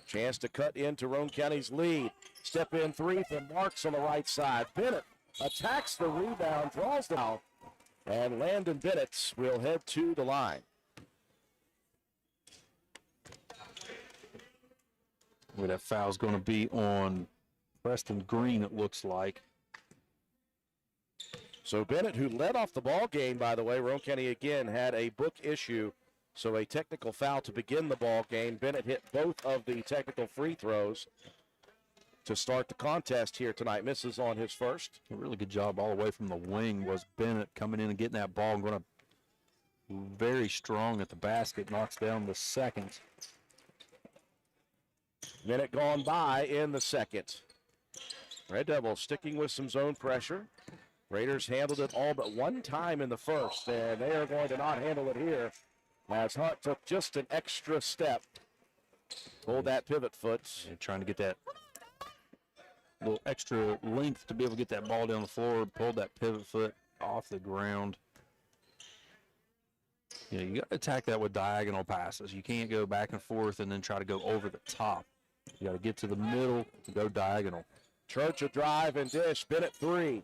Chance to cut into Roane County's lead. Step in 3 from Marks on the right side. Bennett attacks the rebound, draws the foul, and Landon Bennett will head to the line. Where that foul's going to be on Preston Green, it looks like. So Bennett, who led off the ball game, by the way, Roane County again had a book issue, so a technical foul to begin the ball game. Bennett hit both of the technical free throws to start the contest here tonight. Misses on his first. A really good job all the way from the wing was Bennett coming in and getting that ball and going to very strong at the basket, knocks down the second. Minute gone by in the second. Red Devils sticking with some zone pressure. Raiders handled it all but one time in the first, and they are going to not handle it here as Hunt took just an extra step. Pulled that pivot foot. And trying to get that little extra length to be able to get that ball down the floor, pulled that pivot foot off the ground. You know, you got to attack that with diagonal passes. You can't go back and forth and then try to go over the top. You got to get to the middle and go diagonal. Church a drive and dish. Bennett 3.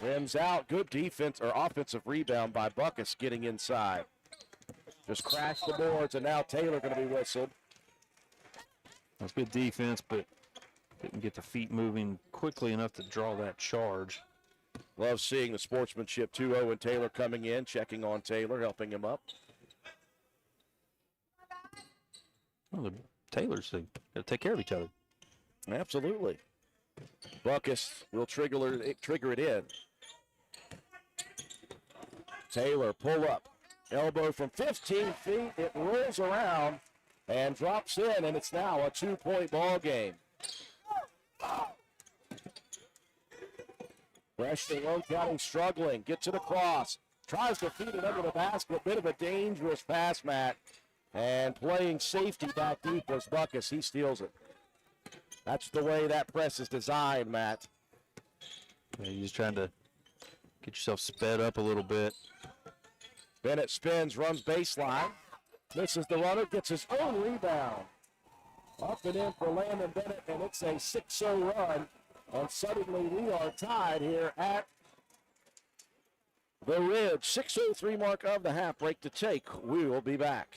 Rims out. Good defense or offensive rebound by Buckus getting inside. Just crashed the boards, and now Taylor going to be whistled. That's good defense, but didn't get the feet moving quickly enough to draw that charge. Love seeing the sportsmanship. 2-0 and Taylor coming in, checking on Taylor, helping him up. Well, the Taylors, they got to take care of each other. Absolutely. Buckus will trigger it in. Taylor pull up. Elbow from 15 feet. It rolls around and drops in, and it's now a 2-point ball game. Freshman Roane County struggling. Get to the cross. Tries to feed it under the basket. Bit of a dangerous pass, Matt. And playing safety back deep was Buckus. He steals it. That's the way that press is designed, Matt. Yeah, you're just trying to get yourself sped up a little bit. Bennett spins, runs baseline. Misses the runner, gets his own rebound. Up and in for Landon Bennett, and it's a 6-0 run. And suddenly we are tied here at the Ridge. 6:03 mark of the half break to take. We will be back.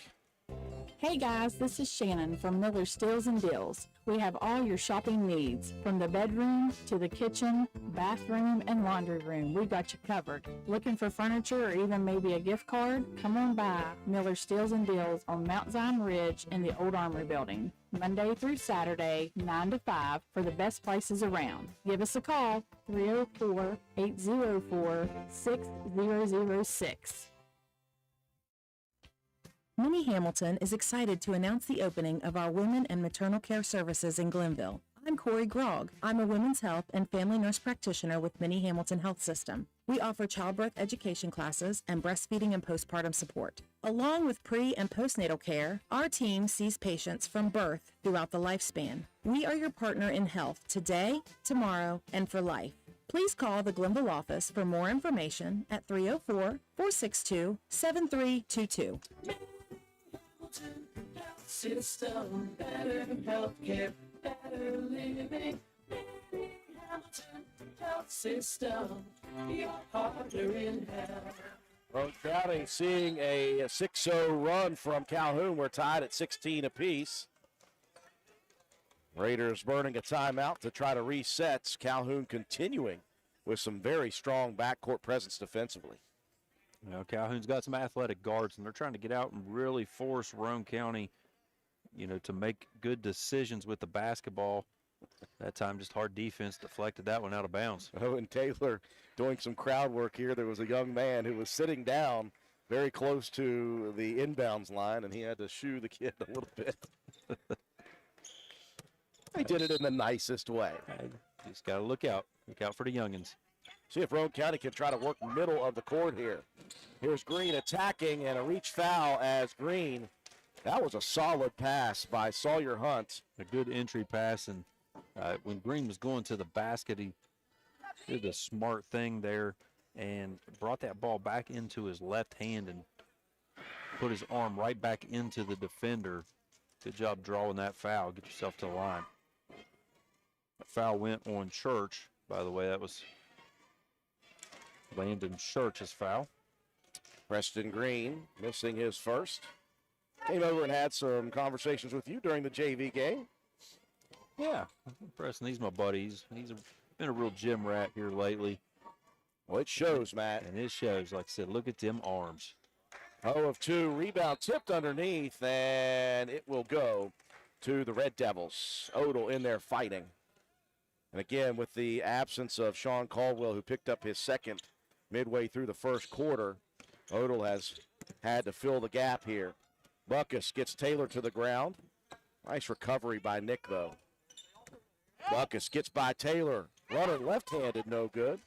Hey guys, this is Shannon from Miller Steels and Deals. We have all your shopping needs, from the bedroom to the kitchen, bathroom, and laundry room. We've got you covered. Looking for furniture or even maybe a gift card? Come on by Miller Steels and Deals on Mount Zion Ridge in the Old Armory Building, Monday through Saturday, 9 to 5, for the best prices around. Give us a call, 304-804-6006. Minnie Hamilton is excited to announce the opening of our Women and Maternal Care Services in Glenville. I'm Corey Grogg. I'm a women's health and family nurse practitioner with Minnie Hamilton Health System. We offer childbirth education classes and breastfeeding and postpartum support. Along with pre- and postnatal care, our team sees patients from birth throughout the lifespan. We are your partner in health today, tomorrow, and for life. Please call the Glenville office for more information at 304-462-7322. Health system, better healthcare, better living. Hamilton Health System, your partner in health. Roane County seeing a 6-0 run from Calhoun. We're tied at 16 apiece. Raiders burning a timeout to try to reset. Calhoun continuing with some very strong backcourt presence defensively. You know, Calhoun's got some athletic guards, and they're trying to get out and really force Roane County, you know, to make good decisions with the basketball. That time, just hard defense deflected that one out of bounds. Oh, and Taylor doing some crowd work here. There was a young man who was sitting down very close to the inbounds line, and he had to shoo the kid a little bit. He did it in the nicest way. Just got to look out. Look out for the youngins. See if Roane County can try to work middle of the court here. Here's Green attacking, and a reach foul as Green. That was a solid pass by Sawyer Hunt. A good entry pass, and when Green was going to the basket, he did a smart thing there and brought that ball back into his left hand and put his arm right back into the defender. Good job drawing that foul. Get yourself to the line. That foul went on Church, by the way. That was Landon Church's foul. Preston Green missing his first. Came over and had some conversations with you during the JV game. Yeah, Preston, he's my buddy. He's been a real gym rat here lately. Well, it shows, Matt. And it shows. Like I said, look at them arms. 0 of 2. Rebound tipped underneath, and it will go to the Red Devils. Odell in there fighting. And again, with the absence of Sean Caldwell, who picked up his second midway through the first quarter, Odell has had to fill the gap here. Buckus gets Taylor to the ground. Nice recovery by Nick, though. Buckus gets by Taylor. Runner left-handed, no good.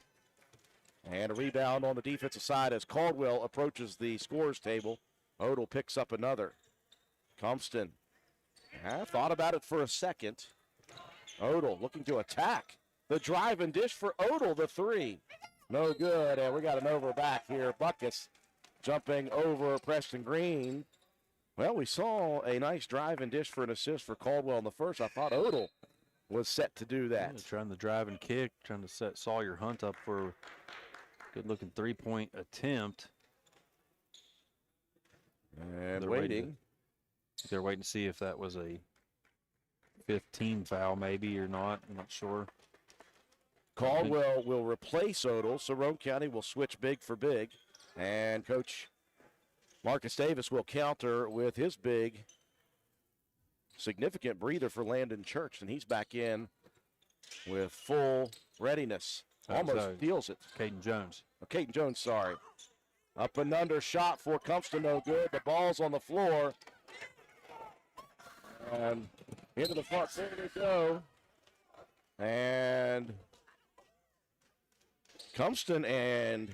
And a rebound on the defensive side as Caldwell approaches the scores table. Odell picks up another. Compston thought about it for a second. Odell looking to attack. The drive and dish for Odell, the three. No good, and we got an over back here. Buckus jumping over Preston Green. Well, we saw a nice drive and dish for an assist for Caldwell in the first. I thought Odell was set to do that. Yeah, trying to drive and kick, trying to set Sawyer Hunt up for a good-looking three-point attempt. And waiting. They're waiting to see if that was a 15 foul maybe or not. I'm not sure. Caldwell will replace Odell, so Roane County will switch big for big. And Coach Marcus Davis will counter with his big, significant breather for Landon Church, and he's back in with full readiness. Almost deals it. Caden Jones. Oh, Caden Jones, sorry. Up and under shot for Compton, no good. The ball's on the floor. And into the front, there they go. And Compton and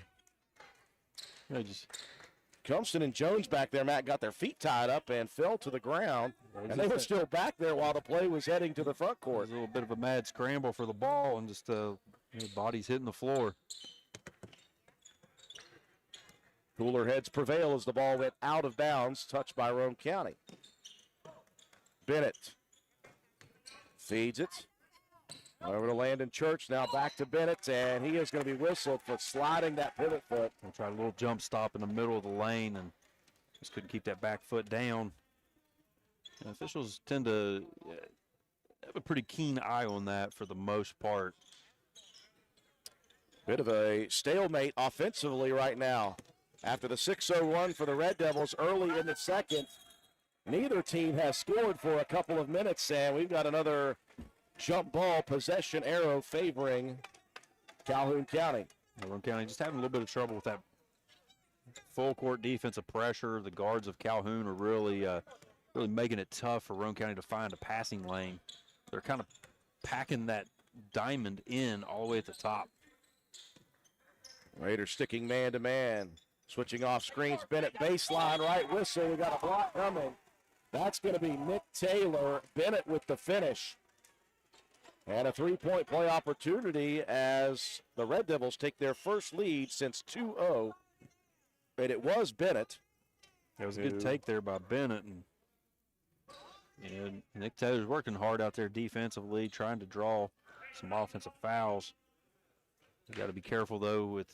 Compton and Jones back there, Matt, got their feet tied up and fell to the ground. And they were still back there while the play was heading to the front court. A little bit of a mad scramble for the ball and just bodies hitting the floor. Cooler heads prevail as the ball went out of bounds, touched by Roane County. Bennett Feeds it. Over to Landon Church, now back to Bennett, and he is going to be whistled for sliding that pivot foot. They tried a little jump stop in the middle of the lane and just couldn't keep that back foot down. And officials tend to have a pretty keen eye on that for the most part. Bit of a stalemate offensively right now. After the 6-0 run for the Red Devils early in the second, neither team has scored for a couple of minutes, and we've got another jump ball possession arrow favoring Calhoun County. Roane County just having a little bit of trouble with that full court defensive pressure. The guards of Calhoun are really making it tough for Roane County to find a passing lane. They're kind of packing that diamond in all the way at the top. Raiders sticking man-to-man. Switching off screens. Bennett baseline right whistle. We got a block coming. That's going to be Nick Taylor. Bennett with the finish. And a three-point play opportunity as the Red Devils take their first lead since 2-0. And it was Bennett. That was a good take there by Bennett. And Nick Taylor's working hard out there defensively, trying to draw some offensive fouls. You got to be careful, though, with,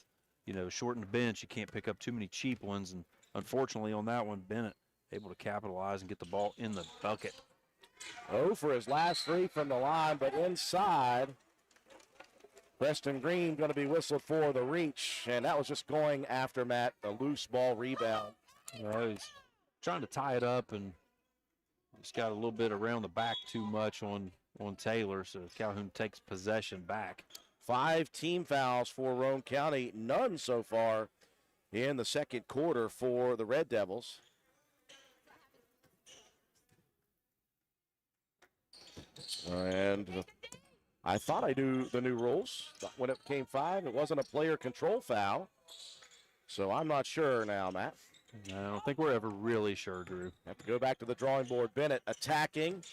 shorten the bench. You can't pick up too many cheap ones. And unfortunately on that one, Bennett able to capitalize and get the ball in the bucket. 0 for his last 3 from the line, but inside. Preston Green going to be whistled for the reach, and that was just going after Matt, a loose ball rebound. He's trying to tie it up and just got a little bit around the back too much on Taylor, so Calhoun takes possession back. 5 team fouls for Roane County, none so far in the second quarter for the Red Devils. And I thought I knew the new rules. When it came 5, it wasn't a player control foul. So I'm not sure now, Matt. I don't think we're ever really sure, Drew. Have to go back to the drawing board. Bennett attacking,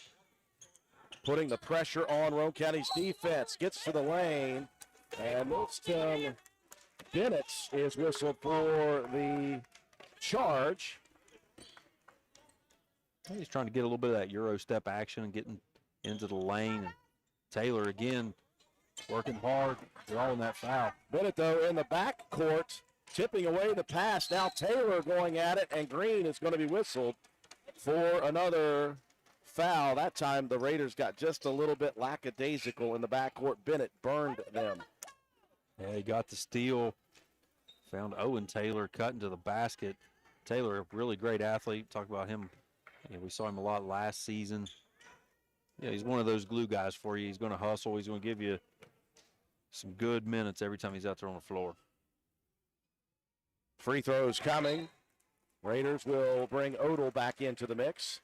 putting the pressure on Roane County's defense. Gets to the lane, and Milton Bennett is whistled for the charge. He's trying to get a little bit of that Euro step action and getting into the lane. And Taylor, again, working hard, drawing that foul. Bennett, though, in the back court, tipping away the pass. Now Taylor going at it, and Green is going to be whistled for another foul. That time the Raiders got just a little bit lackadaisical in the backcourt. Bennett burned them. Yeah, he got the steal. Found Owen Taylor cutting to the basket. Taylor, a really great athlete. Talk about him. We saw him a lot last season. Yeah, he's one of those glue guys for you. He's going to hustle. He's going to give you some good minutes every time he's out there on the floor. Free throws coming. Raiders will bring Odell back into the mix,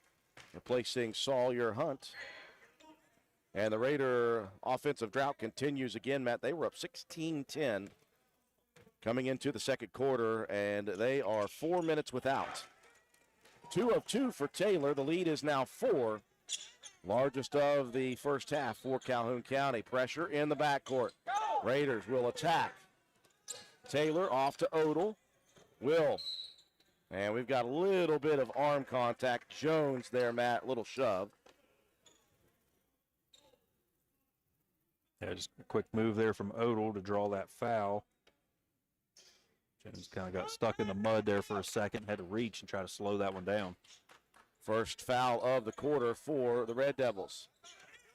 replacing Sawyer Hunt. And the Raider offensive drought continues again, Matt. They were up 16-10 coming into the second quarter, and they are 4 minutes without. 2 of 2 for Taylor. The lead is now 4. Largest of the first half for Calhoun County. Pressure in the backcourt. Raiders will attack. Taylor off to Odell. Will. And we've got a little bit of arm contact. Jones there, Matt. Little shove. Yeah, just a quick move there from Odell to draw that foul. Jones kind of got stuck in the mud there for a second. Had to reach and try to slow that one down. First foul of the quarter for the Red Devils.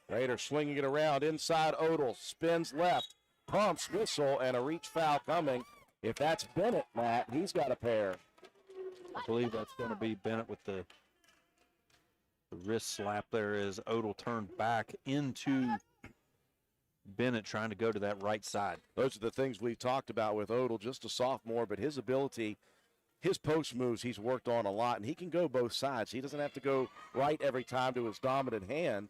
Raiders swinging it around inside Odell. Spins left. Pumps, whistle, and a reach foul coming. If that's Bennett, Matt, he's got a pair. I believe that's going to be Bennett with the wrist slap there as Odell turned back into Bennett trying to go to that right side. Those are the things we've talked about with Odell, just a sophomore, but his ability, his post moves he's worked on a lot, and he can go both sides. He doesn't have to go right every time to his dominant hand.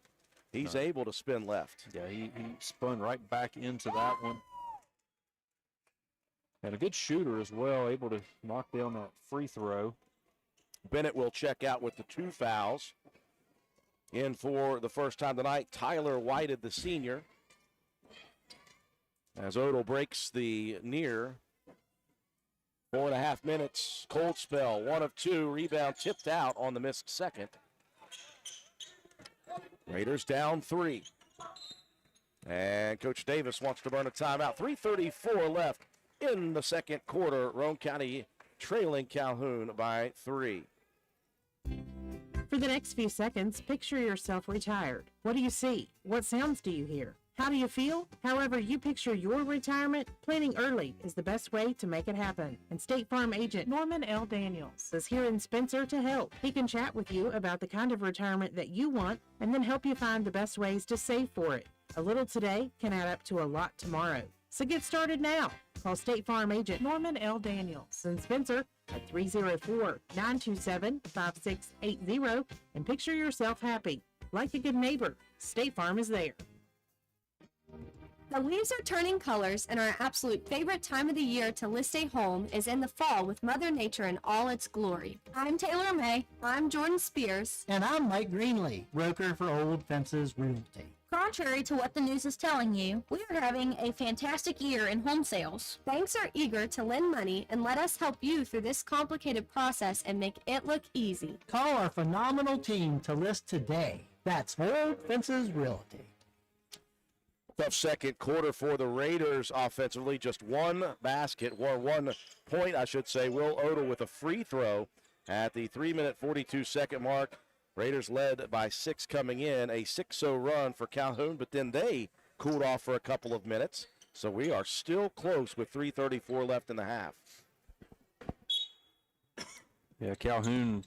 He's able to spin left. Yeah, he spun right back into that one. And a good shooter as well, able to knock down that free throw. Bennett will check out with the 2 fouls. In for the first time tonight, Tyler Whited, the senior. As Odell breaks the near. 4.5 minutes, cold spell, 1 of 2, rebound tipped out on the missed second. Raiders down 3. And Coach Davis wants to burn a timeout. 3:34 left in the second quarter. Roane County trailing Calhoun by 3. For the next few seconds, picture yourself retired. What do you see? What sounds do you hear? How do you feel? However you picture your retirement, planning early is the best way to make it happen. And State Farm agent Norman L. Daniels is here in Spencer to help. He can chat with you about the kind of retirement that you want and then help you find the best ways to save for it. A little today can add up to a lot tomorrow. So get started now. Call State Farm agent Norman L. Daniels in Spencer at 304-927-5680 and picture yourself happy. Like a good neighbor, State Farm is there. The leaves are turning colors, and our absolute favorite time of the year to list a home is in the fall with Mother Nature in all its glory. I'm Taylor May. I'm Jordan Spears. And I'm Mike Greenlee, broker for Old Fences Realty. Contrary to what the news is telling you, we are having a fantastic year in home sales. Banks are eager to lend money and let us help you through this complicated process and make it look easy. Call our phenomenal team to list today. That's Old Fences Realty. Tough second quarter for the Raiders offensively. Just one basket, or 1 point, I should say. Will Odell with a free throw at the 3-minute, 42-second mark. Raiders led by 6 coming in. A 6-0 run for Calhoun, but then they cooled off for a couple of minutes. So we are still close with 3:34 left in the half. Yeah, Calhoun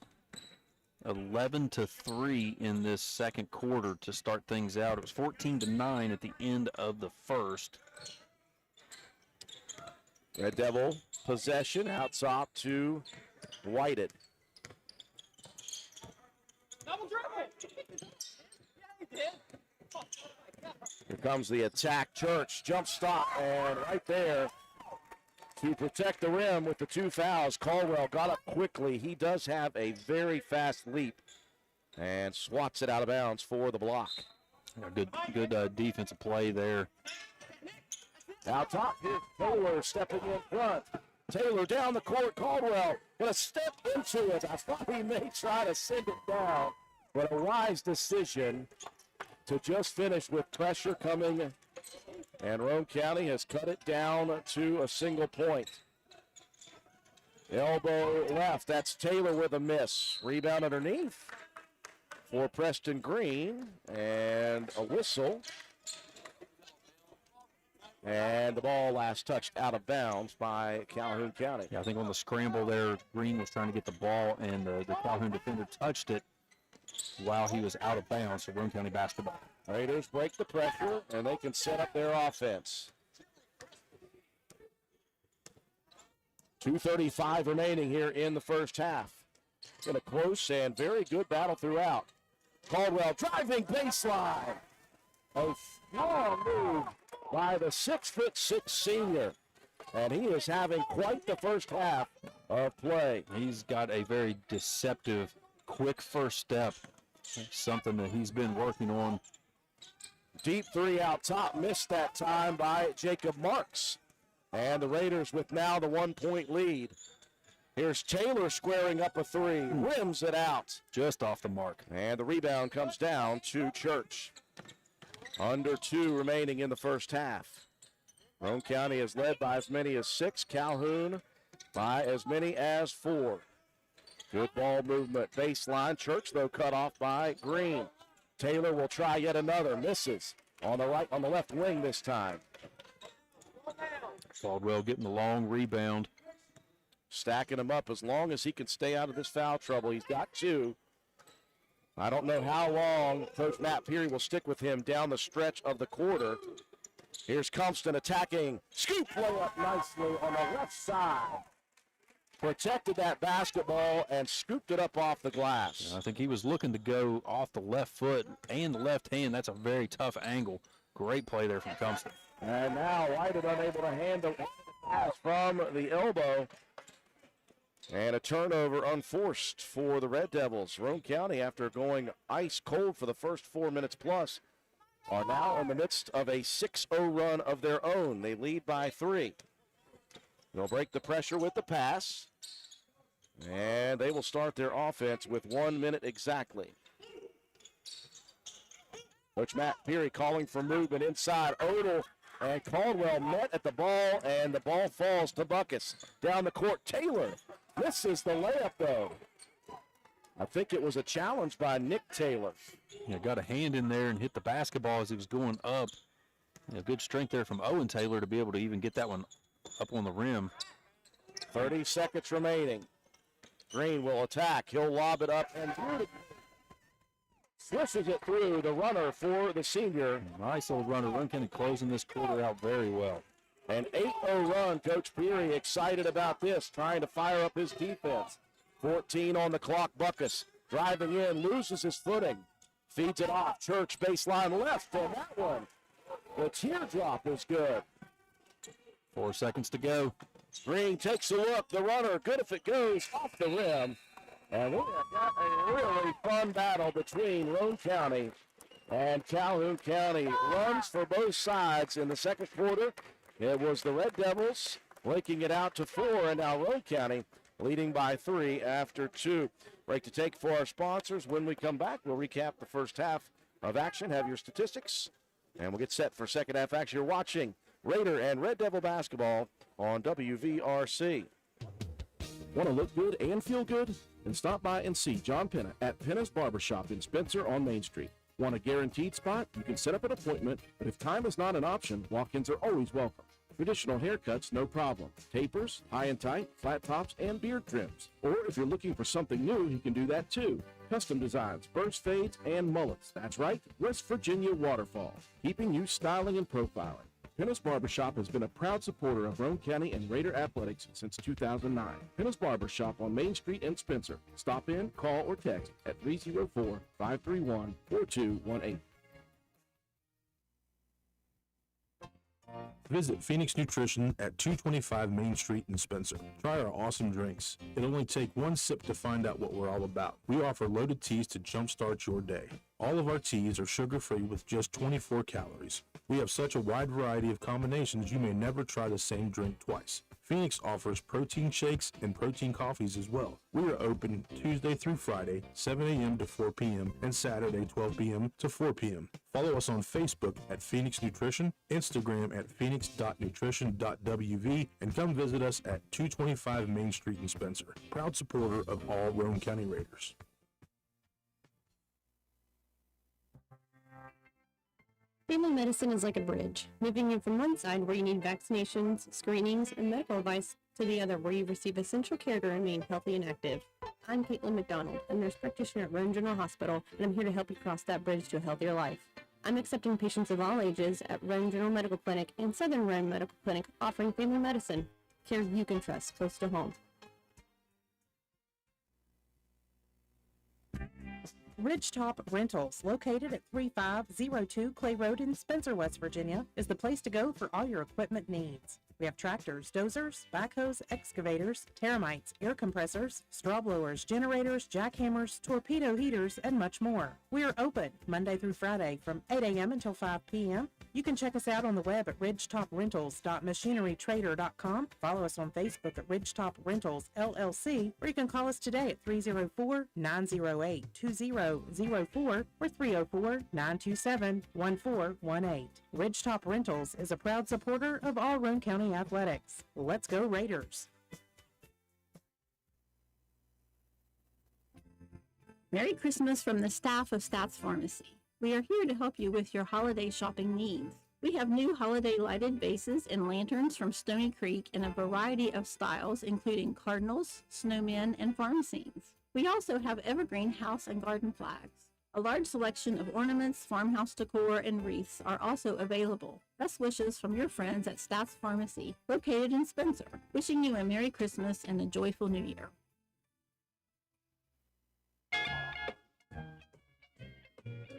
11-3 in this second quarter to start things out. It was 14-9 at the end of the first. Red Devil possession out top to Whited. Double dribble. Yeah, he did. Here comes the attack. Church jump stop, and right there to protect the rim with the 2 fouls. Caldwell got up quickly. He does have a very fast leap and swats it out of bounds for the block. Yeah, good defensive play there. Out top, here's Taylor stepping in front. Taylor down the court. Caldwell gonna step into it. I thought he may try to send it down, but a wise decision to just finish with pressure coming. And Roane County has cut it down to a single point. Elbow left. That's Taylor with a miss. Rebound underneath for Preston Green. And a whistle. And the ball last touched out of bounds by Calhoun County. Yeah, I think on the scramble there, Green was trying to get the ball, and the Calhoun defender touched it while he was out of bounds, so Roane County basketball. Raiders break the pressure, and they can set up their offense. 2:35 remaining here in the first half. In a close and very good battle throughout. Caldwell driving baseline. A strong move by the 6'6" senior. And he is having quite the first half of play. He's got a very deceptive, quick first step. Something that he's been working on. Deep three out top, missed that time by Jacob Marks. And the Raiders with now the 1-point lead. Here's Taylor squaring up a three, rims it out. Just off the mark. And the rebound comes down to Church. Under 2 remaining in the first half. Roane County is led by as many as 6, Calhoun by as many as 4. Good ball movement, baseline. Church, though, cut off by Green. Taylor will try yet another, misses on the left wing this time. Caldwell getting the long rebound. Stacking him up as long as he can stay out of this foul trouble. He's got 2. I don't know how long Coach Matt Peary will stick with him down the stretch of the quarter. Here's Compston attacking. Scoop play up nicely on the left side. Protected that basketball and scooped it up off the glass. Yeah, I think he was looking to go off the left foot and the left hand. That's a very tough angle. Great play there from Compston. And now Whited unable to handle the pass from the elbow. And a turnover unforced for the Red Devils. Roane County, after going ice cold for the first 4 minutes plus, are now in the midst of a 6-0 run of their own. They lead by 3. They'll break the pressure with the pass. And they will start their offense with 1 minute exactly. Coach Matt Peary calling for movement inside. Odell and Caldwell met at the ball, and the ball falls to Buckus. Down the court, Taylor misses the layup, though. I think it was a challenge by Nick Taylor. Yeah, got a hand in there and hit the basketball as he was going up. Yeah, good strength there from Owen Taylor to be able to even get that one up on the rim. 30 seconds remaining. Green will attack. He'll lob it up and swishes it through the runner for the senior. Nice old runner. Roane County closing this quarter out very well. An 8-0 run. Coach Peary excited about this, trying to fire up his defense. 14 on the clock. Buckus driving in, loses his footing. Feeds it off. Church baseline left on that one. The teardrop is good. 4 seconds to go. Green takes a look. The runner, good if it goes off the rim. And we have got a really fun battle between Roane County and Calhoun County. Runs for both sides in the second quarter. It was the Red Devils breaking it out to 4, and now Roane County leading by 3 after 2. Break to take for our sponsors. When we come back, we'll recap the first half of action, have your statistics, and we'll get set for second half action. You're watching Raider and Red Devil basketball on WVRC. Want to look good and feel good? Then stop by and see John Penna at Penna's Barbershop in Spencer on Main Street. Want a guaranteed spot? You can set up an appointment, but if time is not an option, walk-ins are always welcome. Traditional haircuts, no problem. Tapers, high and tight, flat tops, and beard trims. Or if you're looking for something new, he can do that too. Custom designs, burst fades, and mullets. That's right, West Virginia Waterfall, keeping you styling and profiling. Penna's Barbershop has been a proud supporter of Roane County and Raider athletics since 2009. Penna's Barbershop on Main Street in Spencer. Stop in, call, or text at 304-531-4218. Visit Phoenix Nutrition at 225 Main Street in Spencer. Try our awesome drinks. It'll only take one sip to find out what we're all about. We offer loaded teas to jumpstart your day. All of our teas are sugar-free with just 24 calories. We have such a wide variety of combinations you may never try the same drink twice. Phoenix offers protein shakes and protein coffees as well. We are open Tuesday through Friday, 7 a.m. to 4 p.m. and Saturday, 12 p.m. to 4 p.m. Follow us on Facebook at Phoenix Nutrition, Instagram at phoenix.nutrition.wv, and come visit us at 225 Main Street in Spencer. Proud supporter of all Roane County Raiders. Family medicine is like a bridge, moving you from one side where you need vaccinations, screenings, and medical advice to the other where you receive essential care to remain healthy and active. I'm Caitlin McDonald, a nurse practitioner at Roane General Hospital, and I'm here to help you cross that bridge to a healthier life. I'm accepting patients of all ages at Roane General Medical Clinic and Southern Roane Medical Clinic, offering family medicine, care you can trust close to home. Ridgetop Rentals, located at 3502 Clay Road in Spencer, West Virginia, is the place to go for all your equipment needs. We have tractors, dozers, backhoes, excavators, termites, air compressors, straw blowers, generators, jackhammers, torpedo heaters, and much more. We are open Monday through Friday from 8 a.m. until 5 p.m. You can check us out on the web at ridgetoprentals.machinerytrader.com. Follow us on Facebook at Ridgetop Rentals LLC, or you can call us today at 304-908-2004 or 304-927-1418. Ridgetop Rentals is a proud supporter of all Roane County athletics. Let's go Raiders! Merry Christmas from the staff of Stats Pharmacy. We are here to help you with your holiday shopping needs. We have new holiday lighted vases and lanterns from Stony Creek in a variety of styles, including cardinals, snowmen, and farm scenes. We also have evergreen house and garden flags. A large selection of ornaments, farmhouse decor, and wreaths are also available. Best wishes from your friends at Stats Pharmacy, located in Spencer. Wishing you a Merry Christmas and a joyful New Year.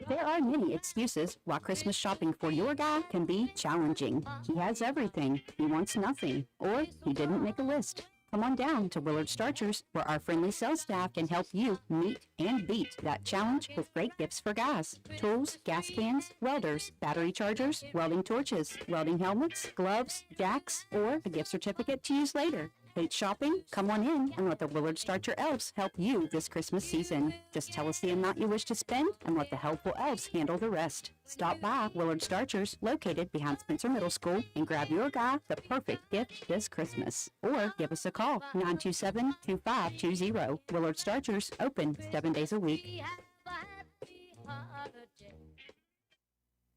There are many excuses why Christmas shopping for your guy can be challenging. He has everything, he wants nothing, or he didn't make a list. Come on down to Willard Starchers, where our friendly sales staff can help you meet and beat that challenge with great gifts for guys. Tools, gas cans, welders, battery chargers, welding torches, welding helmets, gloves, jacks, or a gift certificate to use later. Hate shopping? Come on in and let the Willard Starcher Elves help you this Christmas season. Just tell us the amount you wish to spend and let the helpful elves handle the rest. Stop by Willard Starchers, located behind Spencer Middle School, and grab your guy the perfect gift this Christmas. Or give us a call, 927-2520. Willard Starchers, open 7 days a week.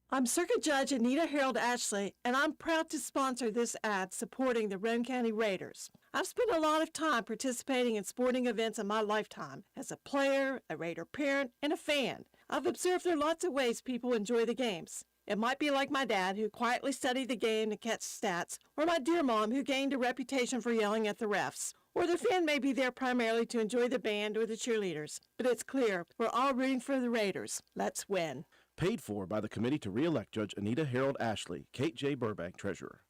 I'm Circuit Judge Anita Harold Ashley, and I'm proud to sponsor this ad supporting the Roane County Raiders. I've spent a lot of time participating in sporting events in my lifetime as a player, a Raider parent, and a fan. I've observed there are lots of ways people enjoy the games. It might be like my dad, who quietly studied the game to catch stats, or my dear mom, who gained a reputation for yelling at the refs. Or the fan may be there primarily to enjoy the band or the cheerleaders. But it's clear, we're all rooting for the Raiders. Let's win. Paid for by the committee to re-elect Judge Anita Harold Ashley, Kate J. Burbank, Treasurer.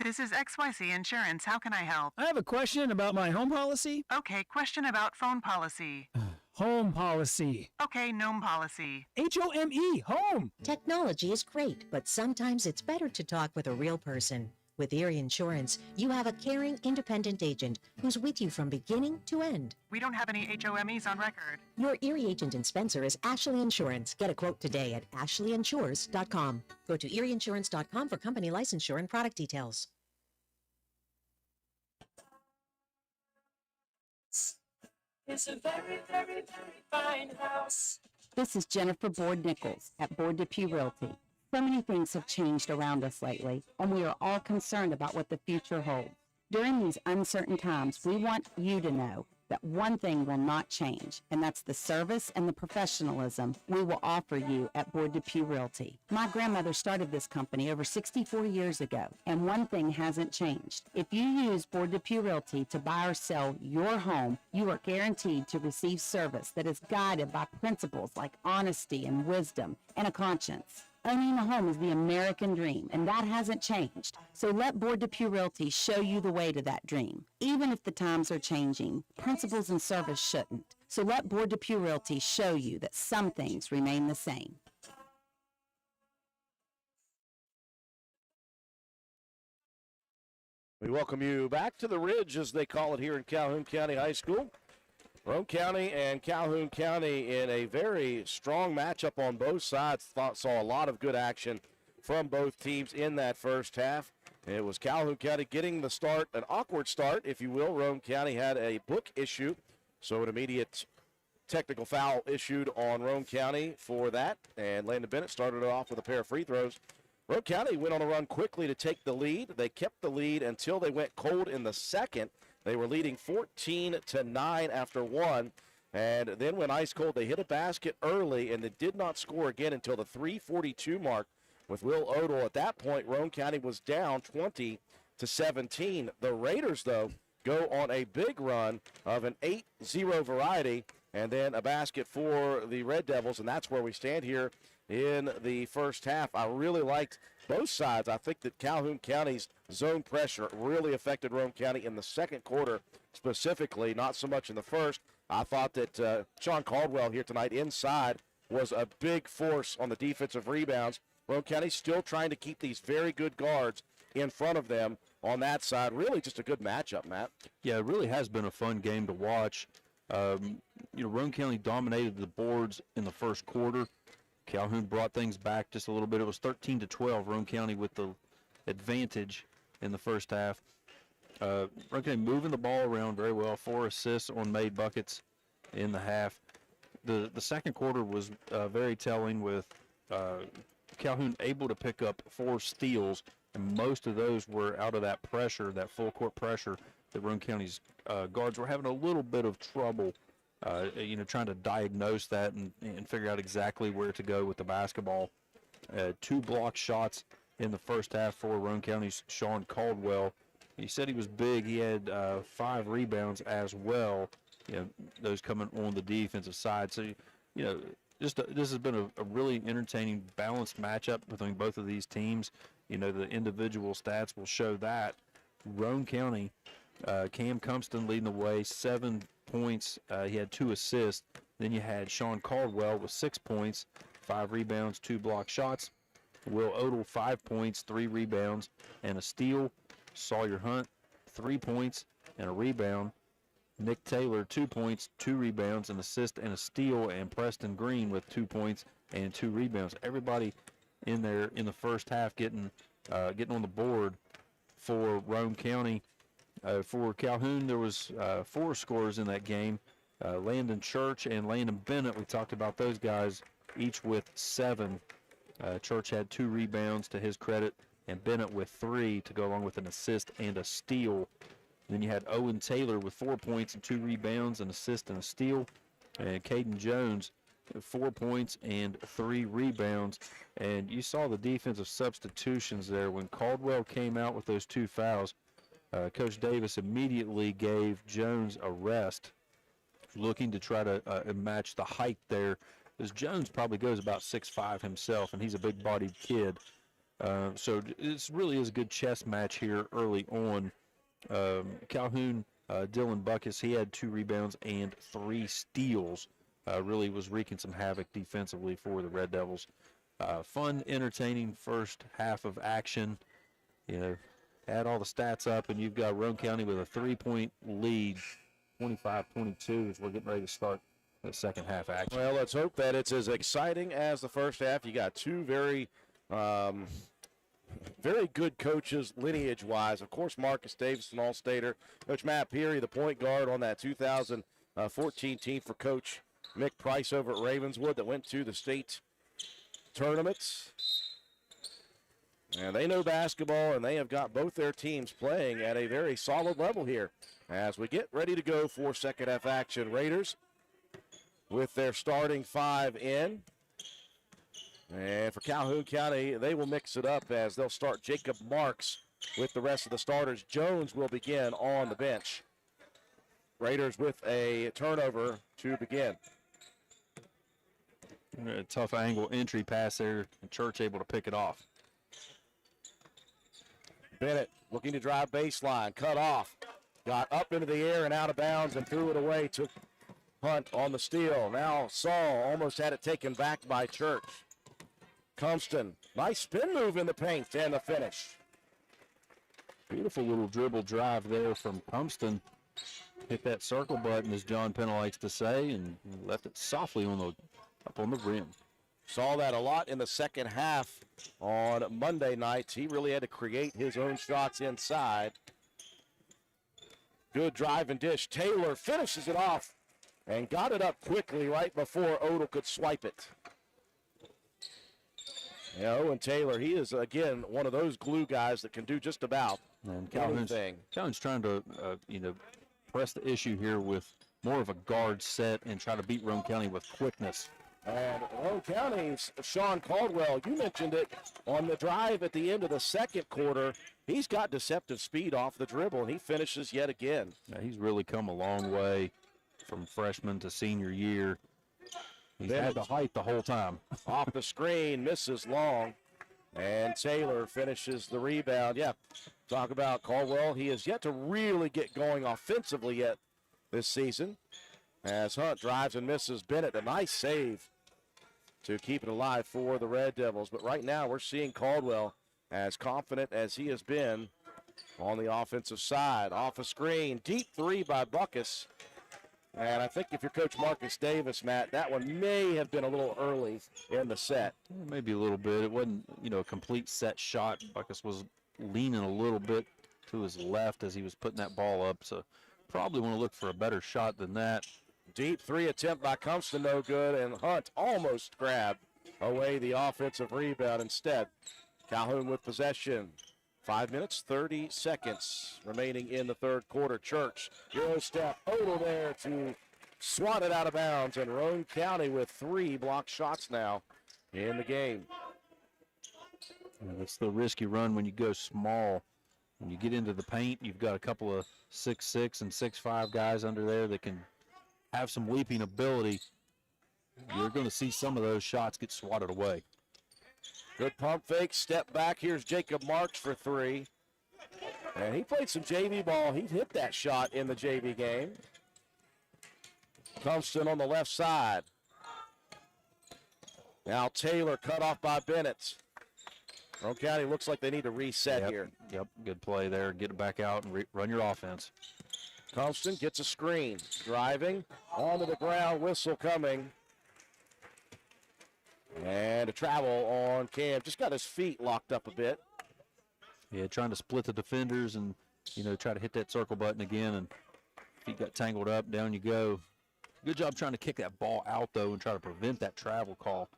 This is XYZ Insurance. How can I help? I have a question about my home policy. Okay, question about phone policy. Home policy. Okay, gnome policy. HOME, home. Technology is great, but sometimes it's better to talk with a real person. With Erie Insurance, you have a caring, independent agent who's with you from beginning to end. We don't have any HOMEs on record. Your Erie agent in Spencer is Ashley Insurance. Get a quote today at ashleyinsures.com. Go to erieinsurance.com for company licensure and product details. It's a very, very, very fine house. This is Jennifer Board Nichols at Board Depew Realty. So many things have changed around us lately, and we are all concerned about what the future holds. During these uncertain times, we want you to know that one thing will not change, and that's the service and the professionalism we will offer you at Board Depew Realty. My grandmother started this company over 64 years ago, and one thing hasn't changed. If you use Board Depew Realty to buy or sell your home, you are guaranteed to receive service that is guided by principles like honesty and wisdom and a conscience. Owning a home is the American dream, and that hasn't changed. So let Board Depew Realty show you the way to that dream. Even if the times are changing, principles and service shouldn't. So let Board Depew Realty show you that some things remain the same. We welcome you back to the Ridge, as they call it here in Calhoun County High School. Roane County and Calhoun County in a very strong matchup on both sides. Saw a lot of good action from both teams in that first half. It was Calhoun County getting the start, an awkward start, if you will. Roane County had a book issue, so an immediate technical foul issued on Roane County for that. And Landon Bennett started it off with a pair of free throws. Roane County went on a run quickly to take the lead. They kept the lead until they went cold in the second. They were leading 14-9 after one, and then when ice cold, they hit a basket early, and they did not score again until the 3:42 mark with Will Odell. At that point, Roane County was down 20-17. The Raiders, though, go on a big run of an 8-0 variety, and then a basket for the Red Devils, and that's where we stand here in the first half. I really liked both sides. I think that Calhoun County's zone pressure really affected Roane County in the second quarter specifically, not so much in the first. I thought that Sean Caldwell here tonight inside was a big force on the defensive rebounds. Roane County still trying to keep these very good guards in front of them on that side. Really just a good matchup, Matt. Yeah, it really has been a fun game to watch. Roane County dominated the boards in the first quarter. Calhoun brought things back just a little bit. It was 13-12, Roane County with the advantage in the first half. Roane County moving the ball around very well, 4 assists on made buckets in the half. The second quarter was very telling, with Calhoun able to pick up 4 steals, and most of those were out of that pressure, that full court pressure that Roane County's guards were having a little bit of trouble trying to diagnose that and figure out exactly where to go with the basketball. 2 block shots in the first half for Roane County's Sean Caldwell. He said he was big. He had 5 rebounds as well, those coming on the defensive side. So, this has been a really entertaining, balanced matchup between both of these teams. The individual stats will show that. Roane County, Cam Cumston leading the way, 7 points. He had 2 assists. Then you had Sean Caldwell with 6 points, 5 rebounds, 2 block shots. Will Odell, 5 points, 3 rebounds, and a steal. Sawyer Hunt, 3 points and a rebound. Nick Taylor, 2 points, 2 rebounds, an assist and a steal, and Preston Green with 2 points and 2 rebounds. Everybody in there in the first half getting on the board for Roane County. For Calhoun, there was 4 scorers in that game. Landon Church and Landon Bennett, we talked about those guys, each with 7. Church had 2 rebounds to his credit, and Bennett with 3 to go along with an assist and a steal. Then you had Owen Taylor with 4 points and 2 rebounds, an assist and a steal. And Caden Jones, 4 points and 3 rebounds. And you saw the defensive substitutions there. When Caldwell came out with those 2 fouls, Coach Davis immediately gave Jones a rest, looking to try to match the height there, because Jones probably goes about 6'5" himself, and he's a big-bodied kid. So it really is a good chess match here early on. Calhoun, Dylan Buckus, he had 2 rebounds and 3 steals. Really was wreaking some havoc defensively for the Red Devils. Fun, entertaining first half of action. You know, add all the stats up, and you've got Roane County with a 3-point lead, 25-22, as we're getting ready to start the second half action. Well, let's hope that it's as exciting as the first half. You got 2 very good coaches lineage-wise. Of course, Marcus Davis, an All-Stater. Coach Matt Peary, the point guard on that 2014 team for Coach Mick Price over at Ravenswood that went to the state tournaments. And they know basketball, and they have got both their teams playing at a very solid level here. As we get ready to go for second half action, Raiders with their starting 5 in. And for Calhoun County, they will mix it up as they'll start Jacob Marks with the rest of the starters. Jones will begin on the bench. Raiders with a turnover to begin. A tough angle entry pass there, and Church able to pick it off. Bennett looking to drive baseline, cut off. Got up into the air and out of bounds and threw it away. Took Hunt on the steal. Now Saul almost had it taken back by Church. Compston, nice spin move in the paint and the finish. Beautiful little dribble drive there from Compston. Hit that circle button, as John Pennell likes to say, and left it softly up on the rim. Saw that a lot in the second half on Monday nights. He really had to create his own shots inside. Good drive and dish. Taylor finishes it off and got it up quickly right before Odell could swipe it. Yeah, Owen Taylor, he is, again, one of those glue guys that can do just about anything. Calhoun's trying to, press the issue here with more of a guard set and try to beat Roane County with quickness. And Roane County's Sean Caldwell, you mentioned it on the drive at the end of the second quarter. He's got deceptive speed off the dribble, and he finishes yet again. Yeah, he's really come a long way from freshman to senior year. He's had the height the whole time. Off the screen, misses long, and Taylor finishes the rebound. Yeah, talk about Caldwell. He has yet to really get going offensively yet this season. As Hunt drives and misses Bennett, a nice save to keep it alive for the Red Devils. But right now we're seeing Caldwell as confident as he has been on the offensive side. Off a screen, deep 3 by Buckus. And I think if you're Coach Marcus Davis, Matt, that one may have been a little early in the set. Maybe a little bit. It wasn't, a complete set shot. Buckus was leaning a little bit to his left as he was putting that ball up. So probably want to look for a better shot than that. Deep 3 attempt by Compston, no good, and Hunt almost grabbed away the offensive rebound instead. Calhoun with possession. 5 minutes, 30 seconds remaining in the third quarter. Church, Euro step, Odell there to swat it out of bounds, and Roane County with 3 blocked shots now in the game. That's the risk you run when you go small. When you get into the paint, you've got a couple of 6'6" and 6'5" guys under there that can have some leaping ability. You're going to see some of those shots get swatted away. Good pump fake, step back. Here's Jacob Marks for 3. And he played some JV ball. He hit that shot in the JV game. Compston on the left side. Now Taylor cut off by Bennett. Roane County looks like they need to reset here. Yep, good play there. Get it back out and run your offense. Constant gets a screen. Driving onto the ground, whistle coming. And a travel on Cam. Just got his feet locked up a bit. Yeah, trying to split the defenders and, try to hit that circle button again, and feet got tangled up. Down you go. Good job trying to kick that ball out, though, and try to prevent that travel call.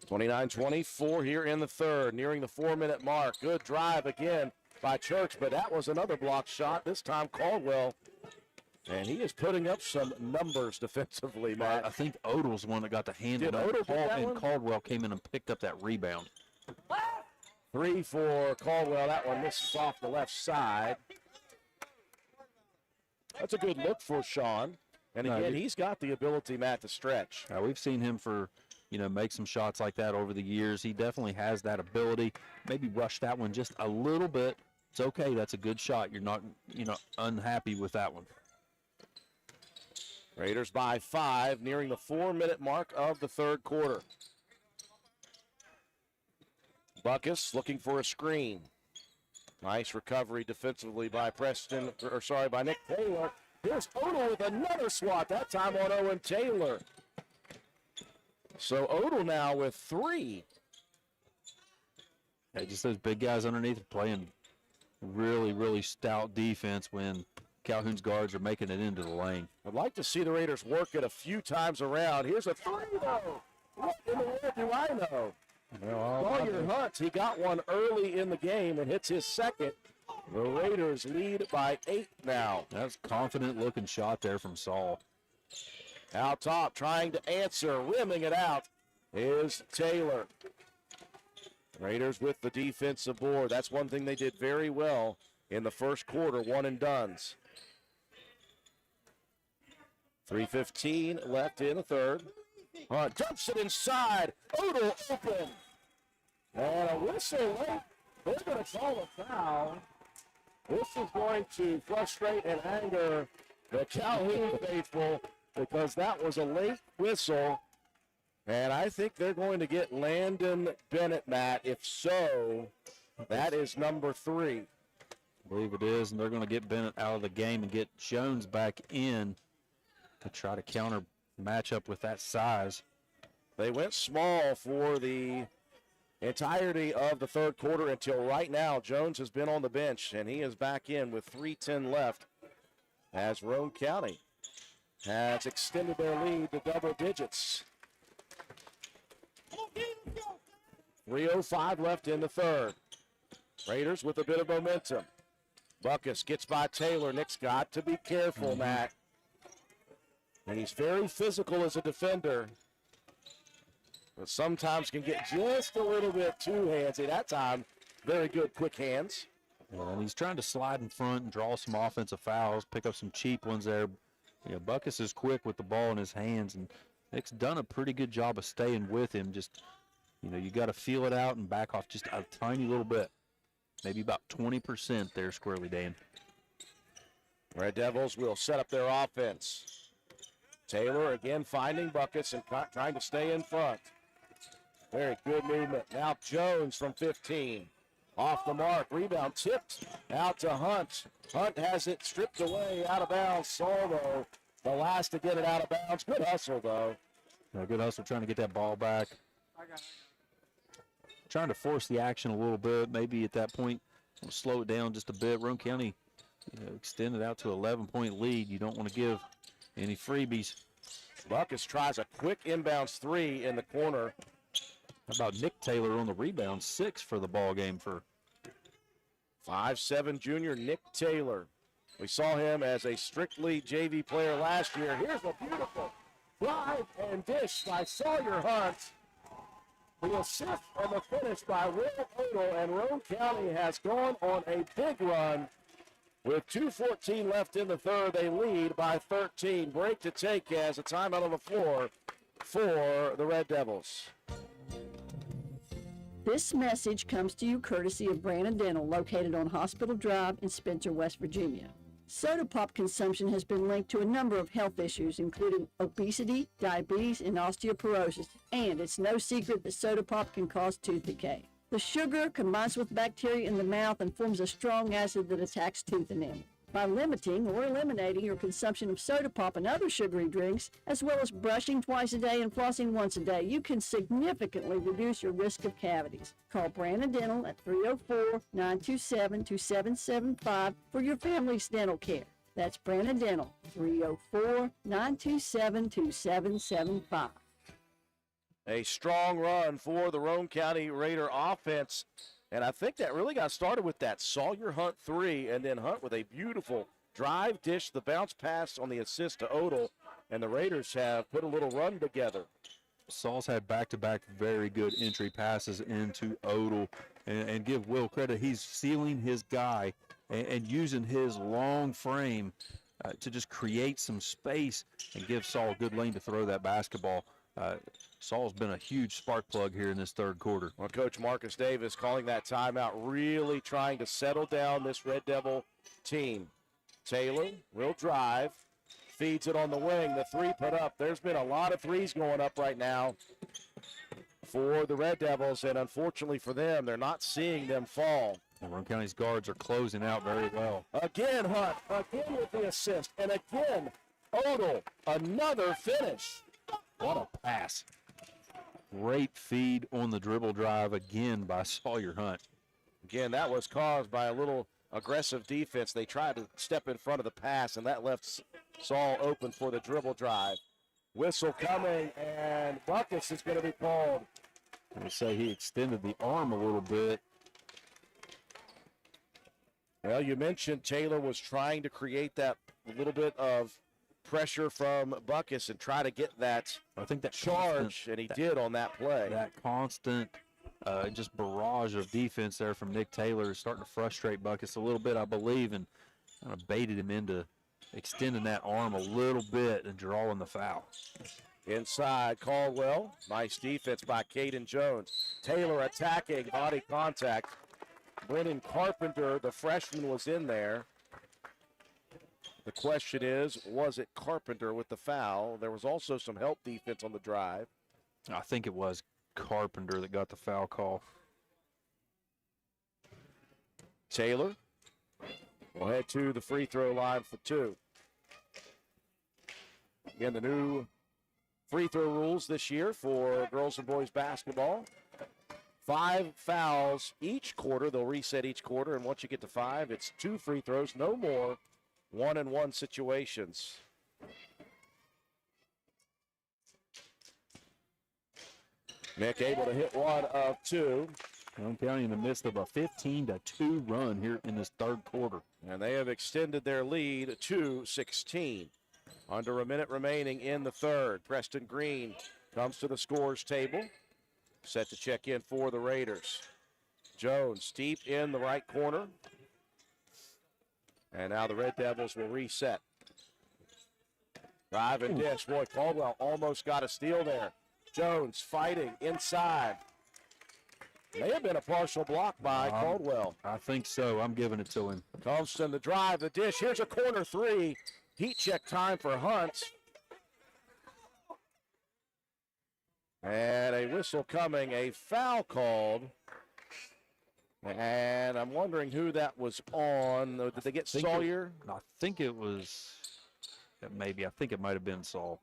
29-24 here in the third, nearing the 4-minute mark. Good drive again by Church, but that was another block shot, this time Caldwell. And he is putting up some numbers defensively, Matt. I think Odell's the one that got the handle. And Caldwell came in and picked up that rebound. 3 for Caldwell. That one misses off the left side. That's a good look for Sean. And again, he's got the ability, Matt, to stretch. We've seen him make some shots like that over the years. He definitely has that ability. Maybe rush that one just a little bit. It's okay. That's a good shot. You're not, unhappy with that one. Raiders by 5, nearing the 4-minute mark of the third quarter. Buckus looking for a screen. Nice recovery defensively by by Nick Taylor. Here's Odell with another swat, that time on Owen Taylor. So Odell now with 3. Yeah, just those big guys underneath playing really, really stout defense when Calhoun's guards are making it into the lane. I'd like to see the Raiders work it a few times around. Here's a 3, though. What in the world do I know? Sawyer Hunt, he got one early in the game and hits his second. The Raiders lead by 8 now. That's a confident-looking shot there from Saul. Out top, trying to answer, rimming it out, is Taylor. Raiders with the defensive board. That's one thing they did very well in the first quarter, one and dones. 3:15 left in the third. Hunt dumps it inside. Odell open. And a whistle late. They're going to call a foul. This is going to frustrate and anger the Calhoun faithful because that was a late whistle. And I think they're going to get Landon Bennett, Matt. If so, that is number 3. I believe it is, and they're going to get Bennett out of the game and get Jones back in to try to counter matchup with that size. They went small for the entirety of the third quarter until right now. Jones has been on the bench, and he is back in with 3:10 left as Roane County has extended their lead to double digits. 3:05 left in the third. Raiders with a bit of momentum. Buckus gets by Taylor. Nick's got to be careful, Matt. And he's very physical as a defender, but sometimes can get just a little bit too handsy. That time, very good quick hands. Yeah, and he's trying to slide in front and draw some offensive fouls, pick up some cheap ones there. Buckus is quick with the ball in his hands, and Nick's done a pretty good job of staying with him. Just, you got to feel it out and back off just a tiny little bit. Maybe about 20% there, Squirrely Dan. Red Devils will set up their offense. Taylor again finding buckets and trying to stay in front. Very good movement. Now Jones from 15. Off the mark. Rebound tipped out to Hunt. Hunt has it stripped away out of bounds. Salvo, the last to get it out of bounds. Good hustle, though. Good hustle trying to get that ball back. Trying to force the action a little bit. Maybe at that point, slow it down just a bit. Roane County extended out to 11-point lead. You don't want to give any freebies. Buckus tries a quick inbounds 3 in the corner. How about Nick Taylor on the rebound? 6 for the ball game for 5'7" junior Nick Taylor. We saw him as a strictly JV player last year. Here's a beautiful drive and dish by Sawyer Hunt. The assist and the finish by Will Odell, and Roane County has gone on a big run. With 2:14 left in the third, they lead by 13. Break to take as a timeout on the floor for the Red Devils. This message comes to you courtesy of Brandon Dental, located on Hospital Drive in Spencer, West Virginia. Soda pop consumption has been linked to a number of health issues, including obesity, diabetes, and osteoporosis, and it's no secret that soda pop can cause tooth decay. The sugar combines with bacteria in the mouth and forms a strong acid that attacks tooth enamel. By limiting or eliminating your consumption of soda pop and other sugary drinks, as well as brushing twice a day and flossing once a day, you can significantly reduce your risk of cavities. Call Brandon Dental at 304-927-2775 for your family's dental care. That's Brandon Dental, 304-927-2775. A strong run for the Roane County Raider offense. And I think that really got started with that Sawyer Hunt 3, and then Hunt with a beautiful drive dish, the bounce pass on the assist to Odell, and the Raiders have put a little run together. Saul's had back-to-back very good entry passes into Odell, and give Will credit. He's sealing his guy and using his long frame to just create some space and give Saul a good lane to throw that basketball. Saul's been a huge spark plug here in this third quarter. Well, Coach Marcus Davis calling that timeout, really trying to settle down this Red Devil team. Taylor will drive, feeds it on the wing. The three put up. There's been a lot of threes going up right now for the Red Devils, and unfortunately for them, they're not seeing them fall. And Roane County's guards are closing out very well. Again, Hunt, again with the assist, and again, Odell, another finish. What a pass. Great feed on the dribble drive again by Sawyer Hunt. Again, that was caused by a little aggressive defense. They tried to step in front of the pass, and that left Saul open for the dribble drive. Whistle coming, and Buckus is going to be called. I would say he extended the arm a little bit. Well, you mentioned Taylor was trying to create that little bit of pressure from Buckus and try to get that charge, and he did on that play. That constant just barrage of defense there from Nick Taylor is starting to frustrate Buckus a little bit, I believe, and kind of baited him into extending that arm a little bit and drawing the foul. Inside, Caldwell. Nice defense by Caden Jones. Taylor attacking, body contact. Brennan Carpenter, the freshman, was in there. The question is, was it Carpenter with the foul? There was also some help defense on the drive. I think it was Carpenter that got the foul call. Taylor will head to the free throw line for two. Again, the new free throw rules this year for girls and boys basketball. 5 fouls each quarter. They'll reset each quarter, and once you get to 5, it's 2 free throws, no more 1-and-1 situations. Nick able to hit 1 of 2. Roane County in the midst of a 15-2 run here in this third quarter. And they have extended their lead to 16. Under a minute remaining in the third. Preston Green comes to the scores table. Set to check in for the Raiders. Jones deep in the right corner. And now the Red Devils will reset. Drive and dish. Boy, Caldwell almost got a steal there. Jones fighting inside. May have been a partial block by Caldwell. I think so. I'm giving it to him. Thompson the drive, the dish. Here's a corner three. Heat check time for Hunt. And a whistle coming, a foul called. And I'm wondering who that was on. Did they get Sawyer? I think it was, maybe. I think it might have been Saul.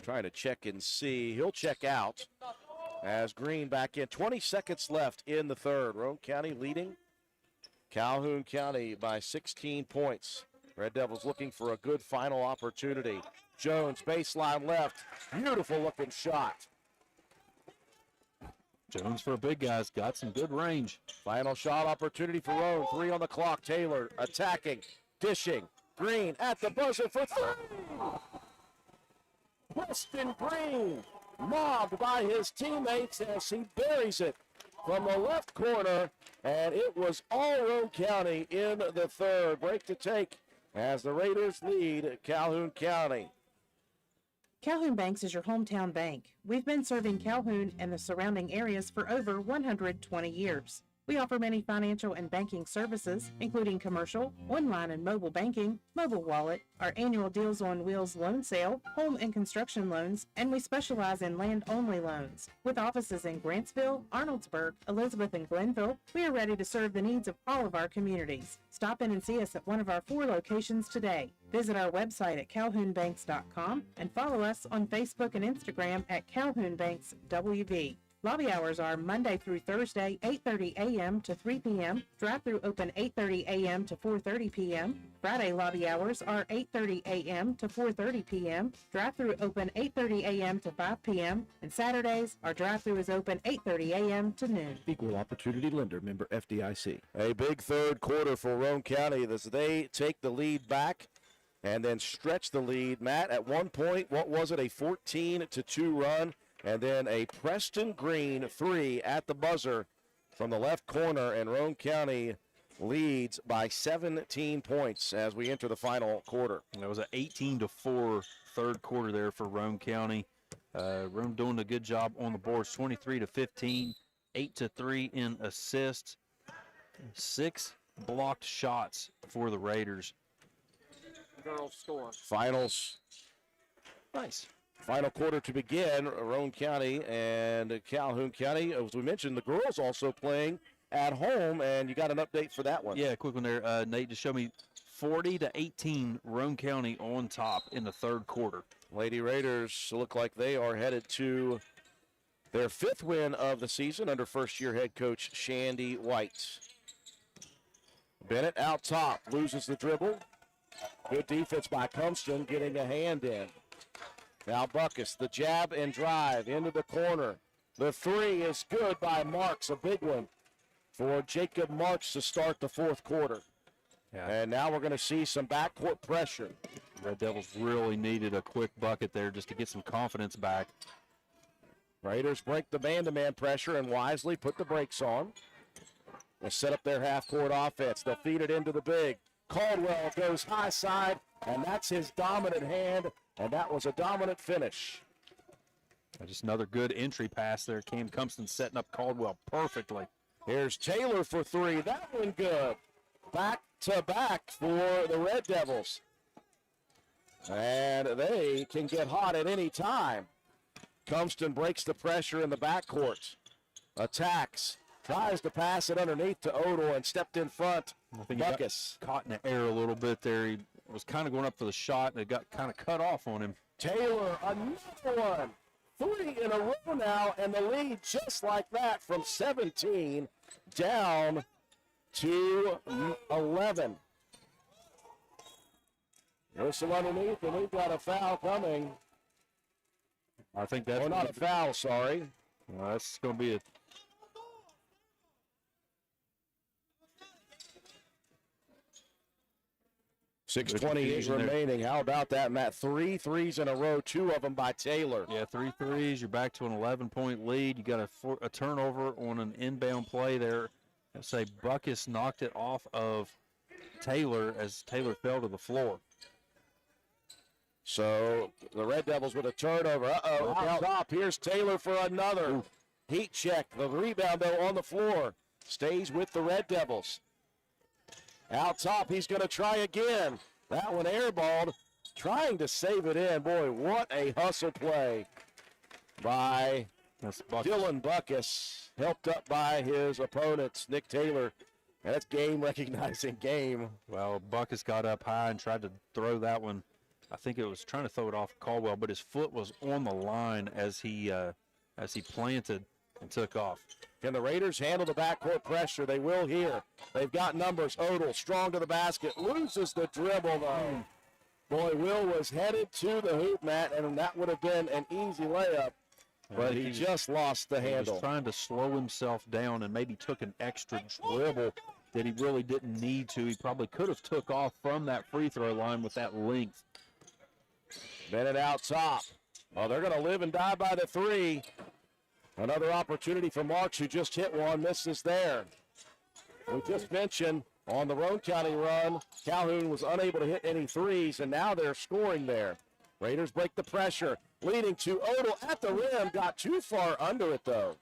Trying to check and see. He'll check out as Green back in. 20 seconds left in the third. Roane County leading Calhoun County by 16 points. Red Devils looking for a good final opportunity. Jones, baseline left. Beautiful looking shot. Jones, for a big guy's got some good range. Final shot opportunity for Roane. 3 on the clock. Taylor attacking, dishing. Green at the buzzer for 3. Preston Green mobbed by his teammates as he buries it from the left corner, and it was all Roane County in the third. Break to take as the Raiders lead Calhoun County. Calhoun Banks is your hometown bank. We've been serving Calhoun and the surrounding areas for over 120 years. We offer many financial and banking services, including commercial, online and mobile banking, mobile wallet, our annual Deals on Wheels loan sale, home and construction loans, and we specialize in land-only loans. With offices in Grantsville, Arnoldsburg, Elizabeth, and Glenville, we are ready to serve the needs of all of our communities. Stop in and see us at one of our 4 locations today. Visit our website at calhounbanks.com and follow us on Facebook and Instagram at Calhoun Banks WV. Lobby hours are Monday through Thursday, 8:30 a.m. to 3 p.m. Drive-through open 8:30 a.m. to 4:30 p.m. Friday lobby hours are 8:30 a.m. to 4:30 p.m. Drive-through open 8:30 a.m. to 5 p.m. And Saturdays, our drive-through is open 8:30 a.m. to noon. Equal Opportunity Lender, member FDIC. A big third quarter for Roane County as they take the lead back and then stretch the lead. Matt, at one point, what was it, a 14-2 run? And then a Preston Green 3 at the buzzer from the left corner, and Roane County leads by 17 points as we enter the final quarter. And that was an 18-4 third quarter there for Roane County. Roane doing a good job on the boards, 23-15, 8-3 in assists, 6 blocked shots for the Raiders. Girls score. Finals. Nice. Final quarter to begin. Roane County and Calhoun County. As we mentioned, the girls also playing at home, and you got an update for that one. Yeah, quick one there. Nate, just show me 40-18 Roane County on top in the third quarter. Lady Raiders look like they are headed to their 5th win of the season under first-year head coach Shandy White. Bennett out top, loses the dribble. Good defense by Cumston, getting a hand in. Now Buckus, the jab and drive into the corner. The 3 is good by Marks, a big one for Jacob Marks to start the fourth quarter. Yeah. And now we're going to see some backcourt pressure. Red Devils really needed a quick bucket there just to get some confidence back. Raiders break the man-to-man pressure and wisely put the brakes on. They set up their half-court offense. They'll feed it into the big. Caldwell goes high side, and that's his dominant hand, and that was a dominant finish. Just another good entry pass there. Cam Cumston setting up Caldwell perfectly. Here's Taylor for 3. That one good. Back to back for the Red Devils. And they can get hot at any time. Cumston breaks the pressure in the backcourt. Attacks. Tries to pass it underneath to Odell and stepped in front. I think he got caught in the air a little bit there. He was kind of going up for the shot, and it got kind of cut off on him. Taylor, another one. 3 in a row now, and the lead just like that from 17 down to 11. Whistle underneath, and we've got a foul coming. I think that's... Or not a foul, sorry. Well, that's going to be a... 6:28 remaining. How about that, Matt? 3 threes in a row, 2 of them by Taylor. Yeah, 3 threes. You're back to an 11-point lead. You got a turnover on an inbound play there. I'd say Buckus knocked it off of Taylor as Taylor fell to the floor. So the Red Devils with a turnover. Out top. Here's Taylor for another. Heat check. The rebound, though, on the floor. Stays with the Red Devils. Out top, he's going to try again. That one airballed, trying to save it in. Boy, what a hustle play by Dylan Buckus, helped up by his opponents, Nick Taylor. And that's game-recognizing game. Well, Buckus got up high and tried to throw that one. I think it was trying to throw it off Caldwell, but his foot was on the line as he planted and took off. Can the Raiders handle the backcourt pressure? They will here. They've got numbers. Odell strong to the basket. Loses the dribble, though. Boy, Will was headed to the hoop, Matt, and that would have been an easy layup. But he just lost the handle. He was trying to slow himself down and maybe took an extra dribble that he really didn't need to. He probably could have took off from that free throw line with that length. Bennett out top. Oh, they're going to live and die by the 3. Another opportunity for Marks, who just hit one, misses there. We just mentioned on the Roane County run, Calhoun was unable to hit any 3s, and now they're scoring there. Raiders break the pressure, leading to Odell at the rim. Got too far under it, though.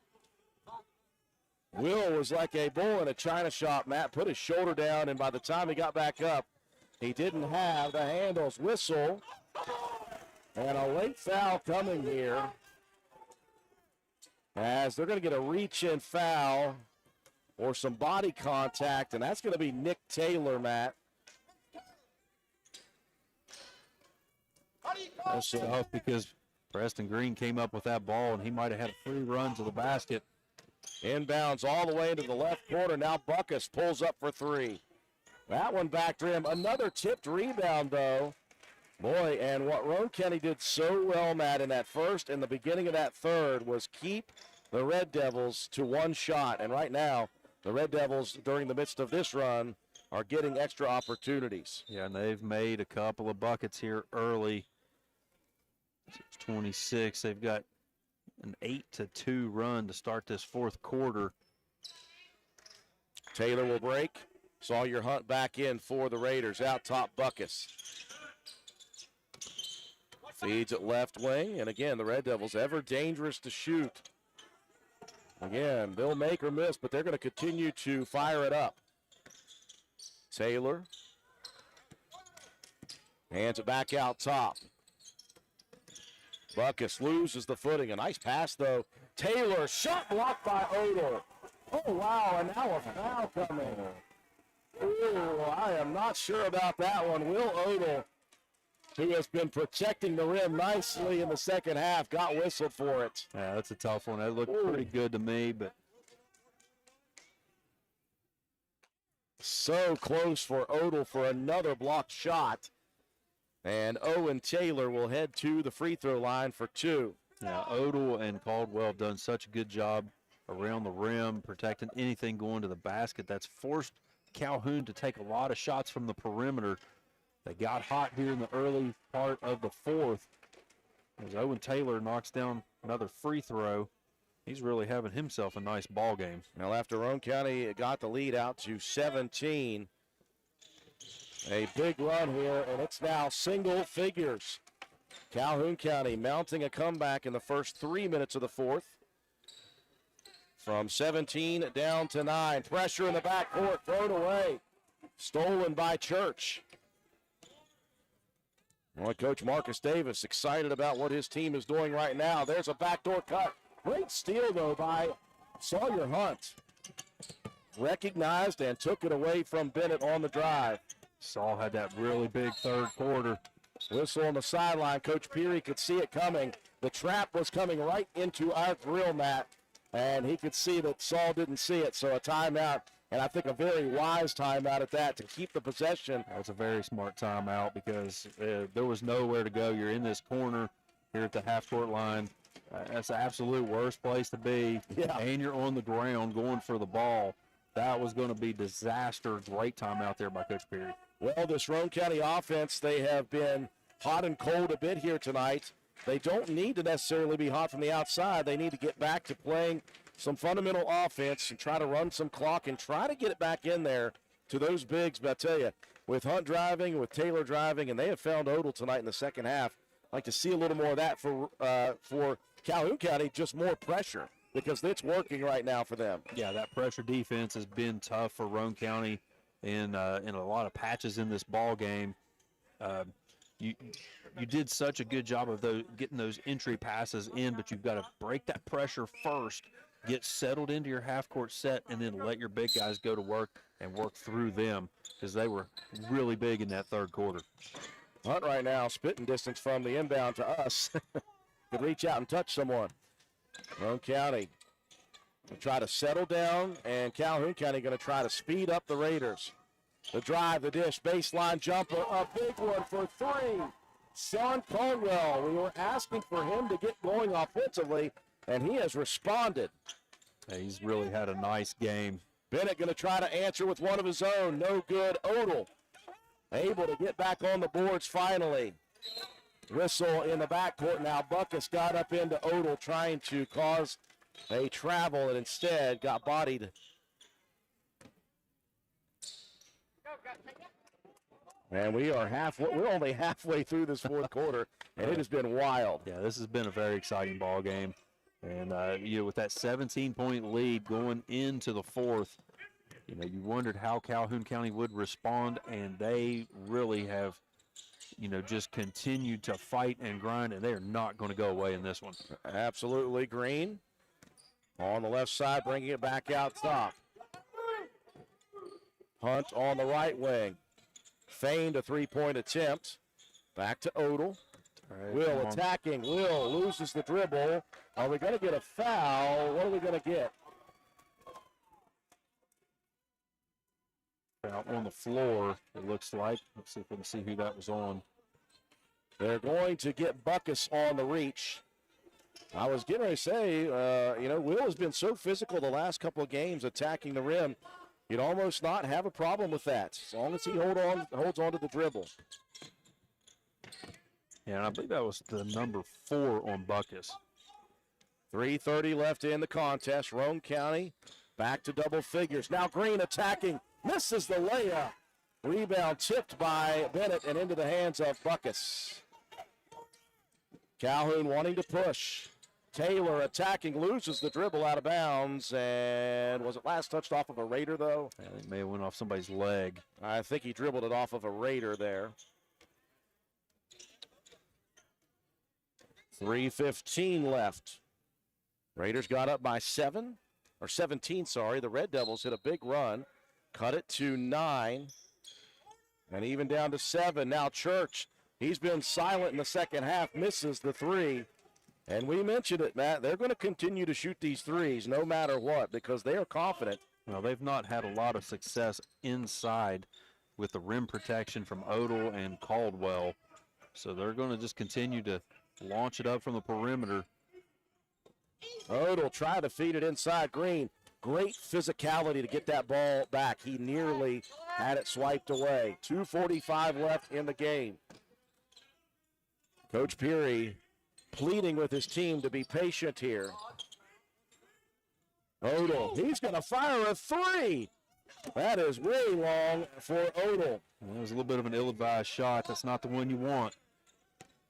Will was like a bull in a china shop, Matt. Put his shoulder down, and by the time he got back up, he didn't have the handles. Whistle. And a late foul coming here, as they're going to get a reach-in foul or some body contact, and that's going to be Nick Taylor, Matt. That's tough because Preston Green came up with that ball, and he might have had a free run to the basket. Inbounds all the way into the left corner. Now Buckus pulls up for three. That one back to him. Another tipped rebound, though. Boy, and what Roane County did so well, Matt, in that first and the beginning of that third was keep the Red Devils to one shot. And right now, the Red Devils, during the midst of this run, are getting extra opportunities. Yeah, and they've made a couple of buckets here early. 26. They've got an 8-2 run to start this fourth quarter. Taylor will break. Sawyer Hunt back in for the Raiders. Out top, Buckus. Feeds it left wing, and again, the Red Devils ever dangerous to shoot. Again, they'll make or miss, but they're going to continue to fire it up. Taylor hands it back out top. Buckus loses the footing. A nice pass, though. Taylor, shot blocked by Odell. Oh, wow, and now a foul coming. Ooh, I am not sure about that one. Will Odell, who has been protecting the rim nicely in the second half, got whistled for it. Yeah, that's a tough one. That looked pretty good to me, but so close for Odell for another blocked shot. And Owen Taylor will head to the free throw line for two. yeah, Odell and Caldwell have done such a good job around the rim, protecting anything going to the basket. That's forced Calhoun to take a lot of shots from the perimeter. They got hot here in the early part of the fourth. As Owen Taylor knocks down another free throw, he's really having himself a nice ball game. Now after Roane County got the lead out to 17, a big run here, and it's now single figures. Calhoun County mounting a comeback in the first 3 minutes of the fourth. From 17 down to 9. Pressure in the backcourt, thrown away. Stolen by Church. Well, Coach Marcus Davis excited about what his team is doing right now. There's a backdoor cut. Great steal, though, by Sawyer Hunt. Recognized and took it away from Bennett on the drive. Saul had that really big third quarter. Whistle on the sideline. Coach Peary could see it coming. The trap was coming right into our grill mat, and he could see that Saul didn't see it. So a timeout, and I think a very wise timeout at that to keep the possession. That's a very smart timeout because there was nowhere to go. You're in this corner here at the half-court line. That's the absolute worst place to be, and you're on the ground going for the ball. That was going to be disaster. Great timeout there by Coach Peary. Well, this Roane County offense, they have been hot and cold a bit here tonight. They don't need to necessarily be hot from the outside. They need to get back to playing some fundamental offense and try to run some clock and try to get it back in there to those bigs. But I tell you, with Hunt driving, with Taylor driving, and they have found Odell tonight in the second half, I'd like to see a little more of that for Calhoun County, just more pressure, because it's working right now for them. Yeah, that pressure defense has been tough for Roane County in a lot of patches in this ball game. You did such a good job of getting those entry passes in, but you've got to break that pressure first, get settled into your half-court set, and then let your big guys go to work and work through them, because they were really big in that third quarter. Hunt right now, spitting distance from the inbound to us. Could reach out and touch someone. Roane County will try to settle down, and Calhoun County going to try to speed up the Raiders. The drive, the dish, baseline jumper, a big one for three. Sean Caldwell, we were asking for him to get going offensively, and he has responded. He's really had a nice game. Bennett going to try to answer with one of his own. No good. Odell able to get back on the boards finally. Whistle in the backcourt now. Buckus got up into Odell trying to cause a travel and instead got bodied. And we're only halfway through this fourth quarter, and it has been wild. Yeah, this has been a very exciting ball game. And, with that 17-point lead going into the fourth, you wondered how Calhoun County would respond, and they really have, just continued to fight and grind, and they are not going to go away in this one. Absolutely. Green on the left side, bringing it back out top. Hunt on the right wing. Feigned a three-point attempt. Back to Odell. Right, Will attacking. Will loses the dribble. Are we going to get a foul? What are we going to get? Foul on the floor, it looks like. Let's see if we can see who that was on. They're going to get Buckus on the reach. I was getting ready to say, Will has been so physical the last couple of games attacking the rim. You'd almost not have a problem with that as long as he holds on to the dribble. Yeah, and I believe that was the number 4 on Buckus. 3:30 left in the contest. Roane County back to double figures. Now Green attacking. Misses the layup. Rebound tipped by Bennett and into the hands of Buckus. Calhoun wanting to push. Taylor attacking, loses the dribble out of bounds, and was it last touched off of a Raider, though? Yeah, it may have went off somebody's leg. I think he dribbled it off of a Raider there. 3:15 left. Raiders got up by 17, The Red Devils hit a big run, cut it to 9, and even down to 7. Now Church, he's been silent in the second half, misses the 3. And we mentioned it, Matt. They're going to continue to shoot these threes no matter what because they are confident. Well, they've not had a lot of success inside with the rim protection from Odell and Caldwell. So they're going to just continue to launch it up from the perimeter. Odell tried to feed it inside. Green, great physicality to get that ball back. He nearly had it swiped away. 2:45 left in the game. Coach Peary pleading with his team to be patient here. Odell, he's going to fire a 3. That is way long for Odell. That was a little bit of an ill-advised shot. That's not the one you want.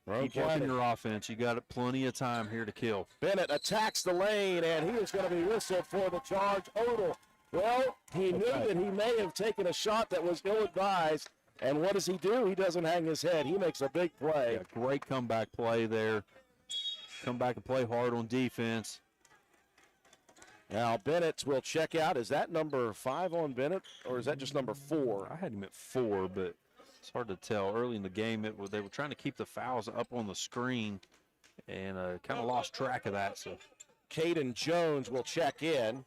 Keep working your offense. You got plenty of time here to kill. Bennett attacks the lane, and he is going to be whistled for the charge. Odell, well, he knew that he may have taken a shot that was ill-advised, and what does he do? He doesn't hang his head. He makes a big play. Yeah, great comeback play there. Come back and play hard on defense. Now Bennett will check out. Is that number 5 on Bennett, or is that just number 4? I had him at 4, but it's hard to tell. Early in the game, they were trying to keep the fouls up on the screen and kind of lost track of that. So Caden Jones will check in.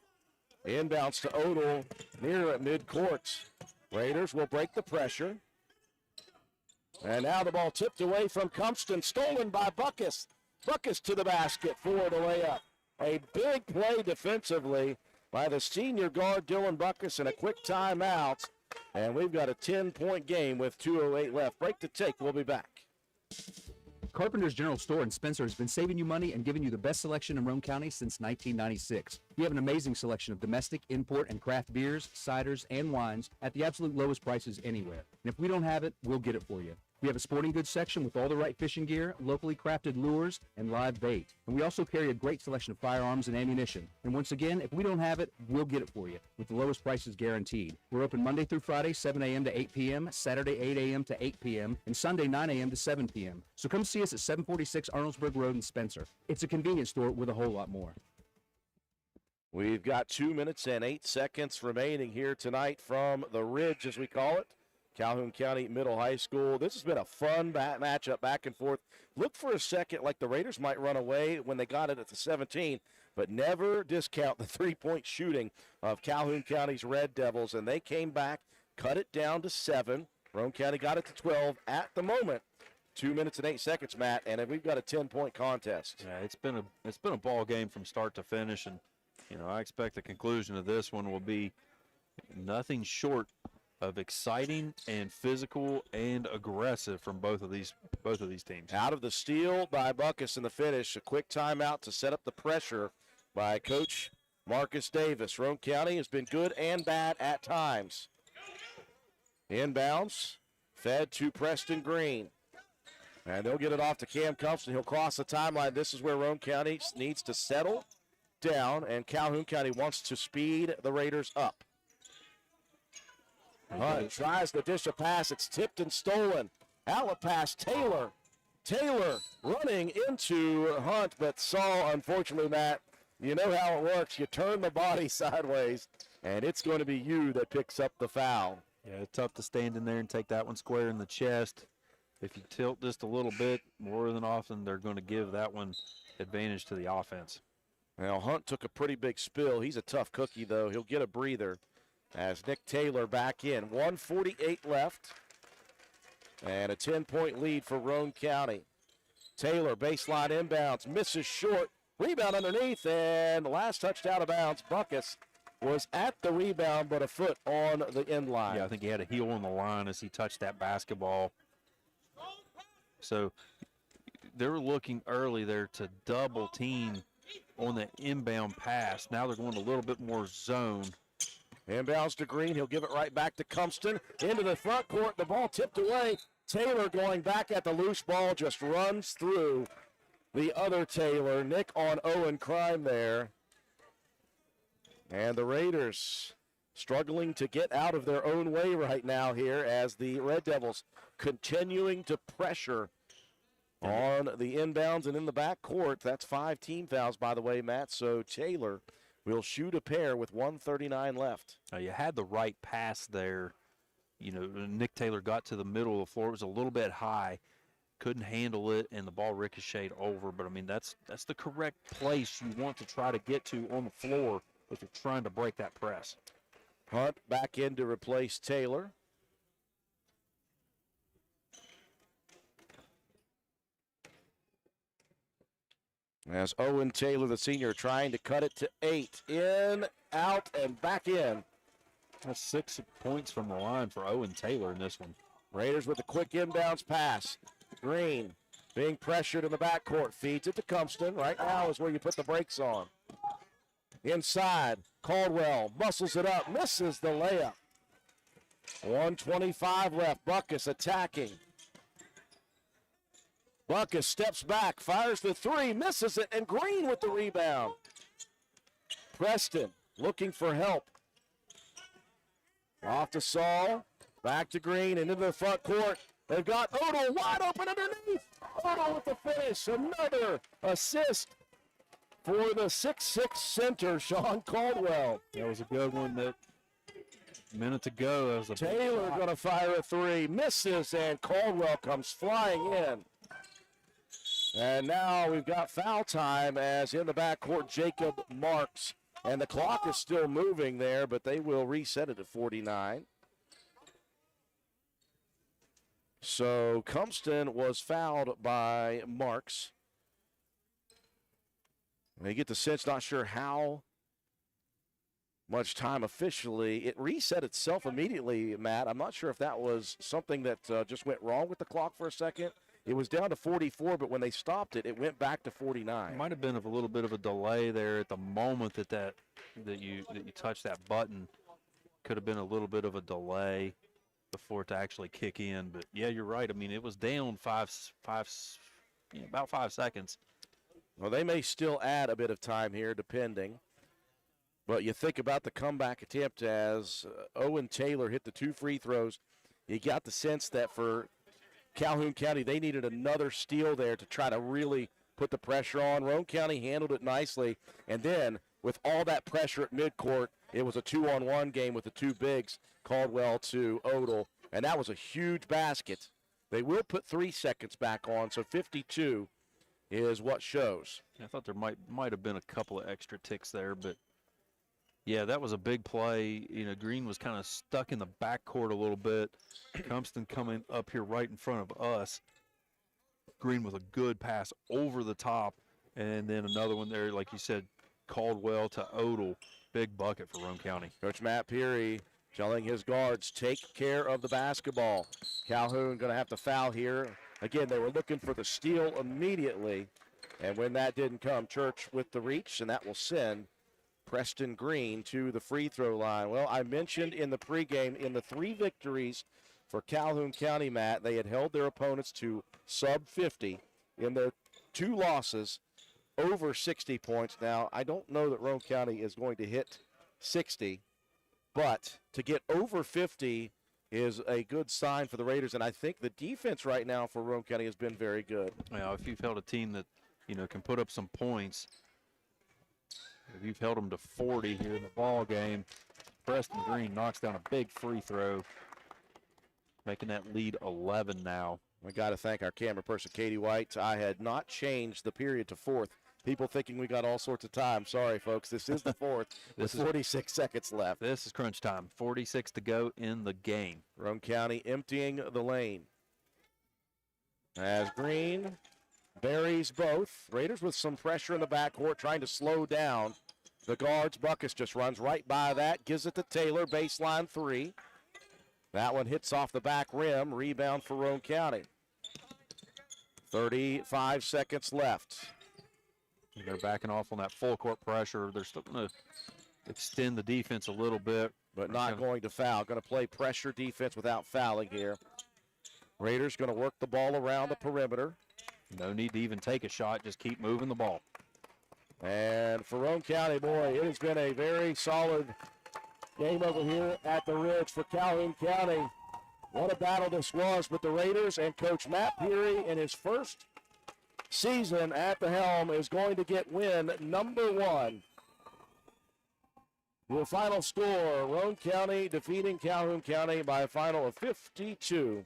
Inbounds to Odell near at midcourt. Raiders will break the pressure. And now the ball tipped away from Compston, stolen by Buckus. Buckus to the basket for the layup. A big play defensively by the senior guard, Dylan Buckus, and a quick timeout. And we've got a 10-point game with 2:08 left. Break to take. We'll be back. Carpenter's General Store in Spencer has been saving you money and giving you the best selection in Roane County since 1996. We have an amazing selection of domestic, import, and craft beers, ciders, and wines at the absolute lowest prices anywhere. And if we don't have it, we'll get it for you. We have a sporting goods section with all the right fishing gear, locally crafted lures, and live bait. And we also carry a great selection of firearms and ammunition. And once again, if we don't have it, we'll get it for you with the lowest prices guaranteed. We're open Monday through Friday, 7 a.m. to 8 p.m., Saturday, 8 a.m. to 8 p.m., and Sunday, 9 a.m. to 7 p.m. So come see us at 746 Arnoldesburg Road in Spencer. It's a convenience store with a whole lot more. We've got 2 minutes and 8 seconds remaining here tonight from the Ridge, as we call it. Calhoun County Middle High School. This has been a fun matchup back and forth. Looked for a second like the Raiders might run away when they got it at the 17, but never discount the three-point shooting of Calhoun County's Red Devils, and they came back, cut it down to 7. Roane County got it to 12 at the moment. 2 minutes and 8 seconds, Matt, and we've got a 10-point contest. Yeah, it's been a ball game from start to finish, and I expect the conclusion of this one will be nothing short of exciting and physical and aggressive from both of these teams. Out of the steal by Buckus in the finish. A quick timeout to set up the pressure by Coach Marcus Davis. Roane County has been good and bad at times. Inbounds, fed to Preston Green. And they'll get it off to Cam Compton. He'll cross the timeline. This is where Roane County needs to settle down, and Calhoun County wants to speed the Raiders up. Hunt tries to dish a pass. It's tipped and stolen. Outlet pass, Taylor. Taylor running into Hunt, but Saul, unfortunately, Matt, you know how it works. You turn the body sideways, and it's going to be you that picks up the foul. Yeah, it's tough to stand in there and take that one square in the chest. If you tilt just a little bit, more than often, they're going to give that one advantage to the offense. Now, Hunt took a pretty big spill. He's a tough cookie, though. He'll get a breather as Nick Taylor back in. 1:48 left, and a 10-point lead for Roane County. Taylor, baseline inbounds, misses short. Rebound underneath, and the last touch out of bounds. Buckus was at the rebound, but a foot on the end line. Yeah, I think he had a heel on the line as he touched that basketball. So they were looking early there to double team on the inbound pass. Now they're going a little bit more zone. Inbounds to Green. He'll give it right back to Compton. Into the front court. The ball tipped away. Taylor going back at the loose ball, just runs through the other Taylor. Nick on Owen crime there. And the Raiders struggling to get out of their own way right now here as the Red Devils continuing to pressure on the inbounds and in the back court. That's 5 team fouls, by the way, Matt. So Taylor will shoot a pair with 1:39 left. You had the right pass there. You know, Nick Taylor got to the middle of the floor. It was a little bit high. Couldn't handle it, and the ball ricocheted over. But, I mean, that's the correct place you want to try to get to on the floor if you're trying to break that press. Hunt back in to replace Taylor. As Owen Taylor, the senior, trying to cut it to 8. In, out, and back in. That's 6 points from the line for Owen Taylor in this one. Raiders with a quick inbounds pass. Green being pressured in the backcourt. Feeds it to Compton. Right now is where you put the brakes on. Inside, Caldwell muscles it up, misses the layup. 1:25 left. Buckus attacking. Buckus steps back, fires the 3, misses it, and Green with the rebound. Preston looking for help. Off to Saul, back to Green, and into the front court. They've got Odell wide open underneath. Odell with the finish. Another assist for the 6'6" center, Sean Caldwell. That was a good one. That minute to go. That was a Taylor going to fire a 3, misses, and Caldwell comes flying in. And now we've got foul time as in the backcourt, Jacob Marks. And the clock is still moving there, but they will reset it at 49. So Compton was fouled by Marks. They get the sense, not sure how much time officially. It reset itself immediately, Matt. I'm not sure if that was something that just went wrong with the clock for a second. It was down to 44, but when they stopped it, it went back to 49. It might have been a little bit of a delay there at the moment that you touched that button. Could have been a little bit of a delay before it to actually kick in. But yeah, you're right. I mean, it was down about 5 seconds. Well, they may still add a bit of time here, depending. But you think about the comeback attempt as Owen Taylor hit the 2 free throws. You got the sense that for Calhoun County, they needed another steal there to try to really put the pressure on. Roane County handled it nicely. And then with all that pressure at midcourt, it was a 2-on-1 game with the 2 bigs, Caldwell to Odell. And that was a huge basket. They will put 3 seconds back on, so 52 is what shows. I thought there might have been a couple of extra ticks there, but yeah, that was a big play. You know, Green was kind of stuck in the backcourt a little bit. Compton coming up here right in front of us. Green with a good pass over the top, and then another one there, like you said, Caldwell to Odell. Big bucket for Roane County. Coach Matt Peary telling his guards, take care of the basketball. Calhoun going to have to foul here. Again, they were looking for the steal immediately, and when that didn't come, Church with the reach, and that will send Preston Green to the free throw line. Well, I mentioned in the pregame, in the 3 victories For Calhoun County, Matt, they had held their opponents to sub 50 in their 2 losses, over 60 points. Now, I don't know that Roane County is going to hit 60, but to get over 50 is a good sign for the Raiders, and I think the defense right now for Roane County has been very good. Well, if you've held a team that, can put up some points, if you've held them to 40 here in the ball game, Preston Green knocks down a big free throw, making that lead 11 now. We got to thank our camera person, Katie White. I had not changed the period to 4th. People thinking we got all sorts of time. Sorry, folks. This is the 4th with 46 seconds left. This is crunch time. 46 to go in the game. Roane County emptying the lane. As Green buries both. Raiders with some pressure in the backcourt, trying to slow down the guards. Buckus just runs right by that, gives it to Taylor, baseline 3. That one hits off the back rim. Rebound for Roane County. 35 seconds left. They're backing off on that full court pressure. They're still going to extend the defense a little bit. But not going to foul. Going to play pressure defense without fouling here. Raiders going to work the ball around the perimeter. No need to even take a shot. Just keep moving the ball. And for Roane County, boy, it has been a very solid game over here at the Ridge for Calhoun County. What a battle this was, but the Raiders and Coach Matt Peary in his first season at the helm is going to get win number 1. The final score, Roane County defeating Calhoun County by a final of 52-40.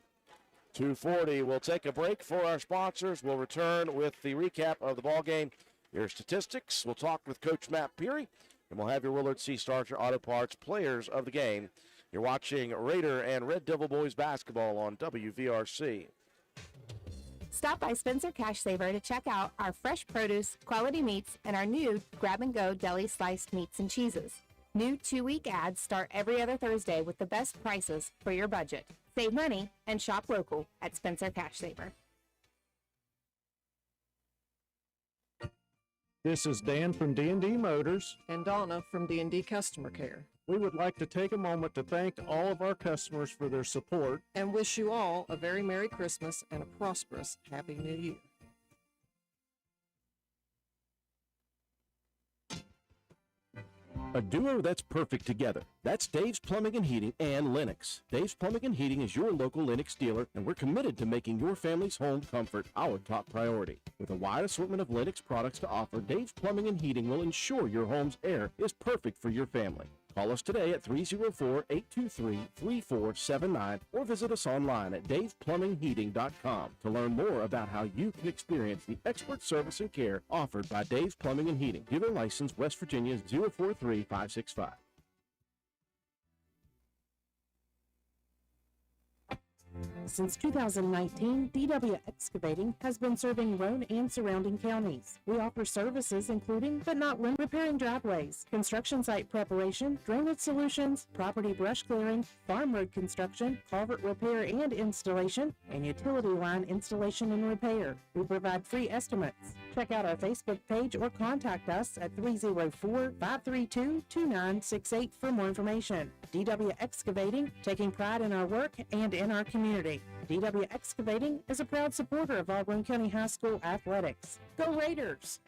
We'll take a break for our sponsors. We'll return with the recap of the ball game, your statistics. We'll talk with Coach Matt Peary, and we'll have your Willard C. Starcher Auto Parts players of the game. You're watching Raider and Red Devil Boys basketball on WVRC. Stop by Spencer Cash Saver to check out our fresh produce, quality meats, and our new grab-and-go deli sliced meats and cheeses. New 2-week ads start every other Thursday with the best prices for your budget. Save money and shop local at Spencer Cash Saver. This is Dan from D&D Motors. And Donna from D&D Customer Care. We would like to take a moment to thank all of our customers for their support. And wish you all a very Merry Christmas and a prosperous Happy New Year. A duo that's perfect together. That's Dave's Plumbing and Heating and Lennox. Dave's Plumbing and Heating is your local Lennox dealer, and we're committed to making your family's home comfort our top priority. With a wide assortment of Lennox products to offer, Dave's Plumbing and Heating will ensure your home's air is perfect for your family. Call us today at 304-823-3479 or visit us online at davesplumbingheating.com to learn more about how you can experience the expert service and care offered by Dave's Plumbing and Heating. Dealer license West Virginia 043565. Since 2019, DW Excavating has been serving Roane and surrounding counties. We offer services including, but not limited, repairing driveways, construction site preparation, drainage solutions, property brush clearing, farm road construction, culvert repair and installation, and utility line installation and repair. We provide free estimates. Check out our Facebook page or contact us at 304-532-2968 for more information. DW Excavating, taking pride in our work and in our community. DW Excavating is a proud supporter of our Roane County High School athletics. Go Raiders!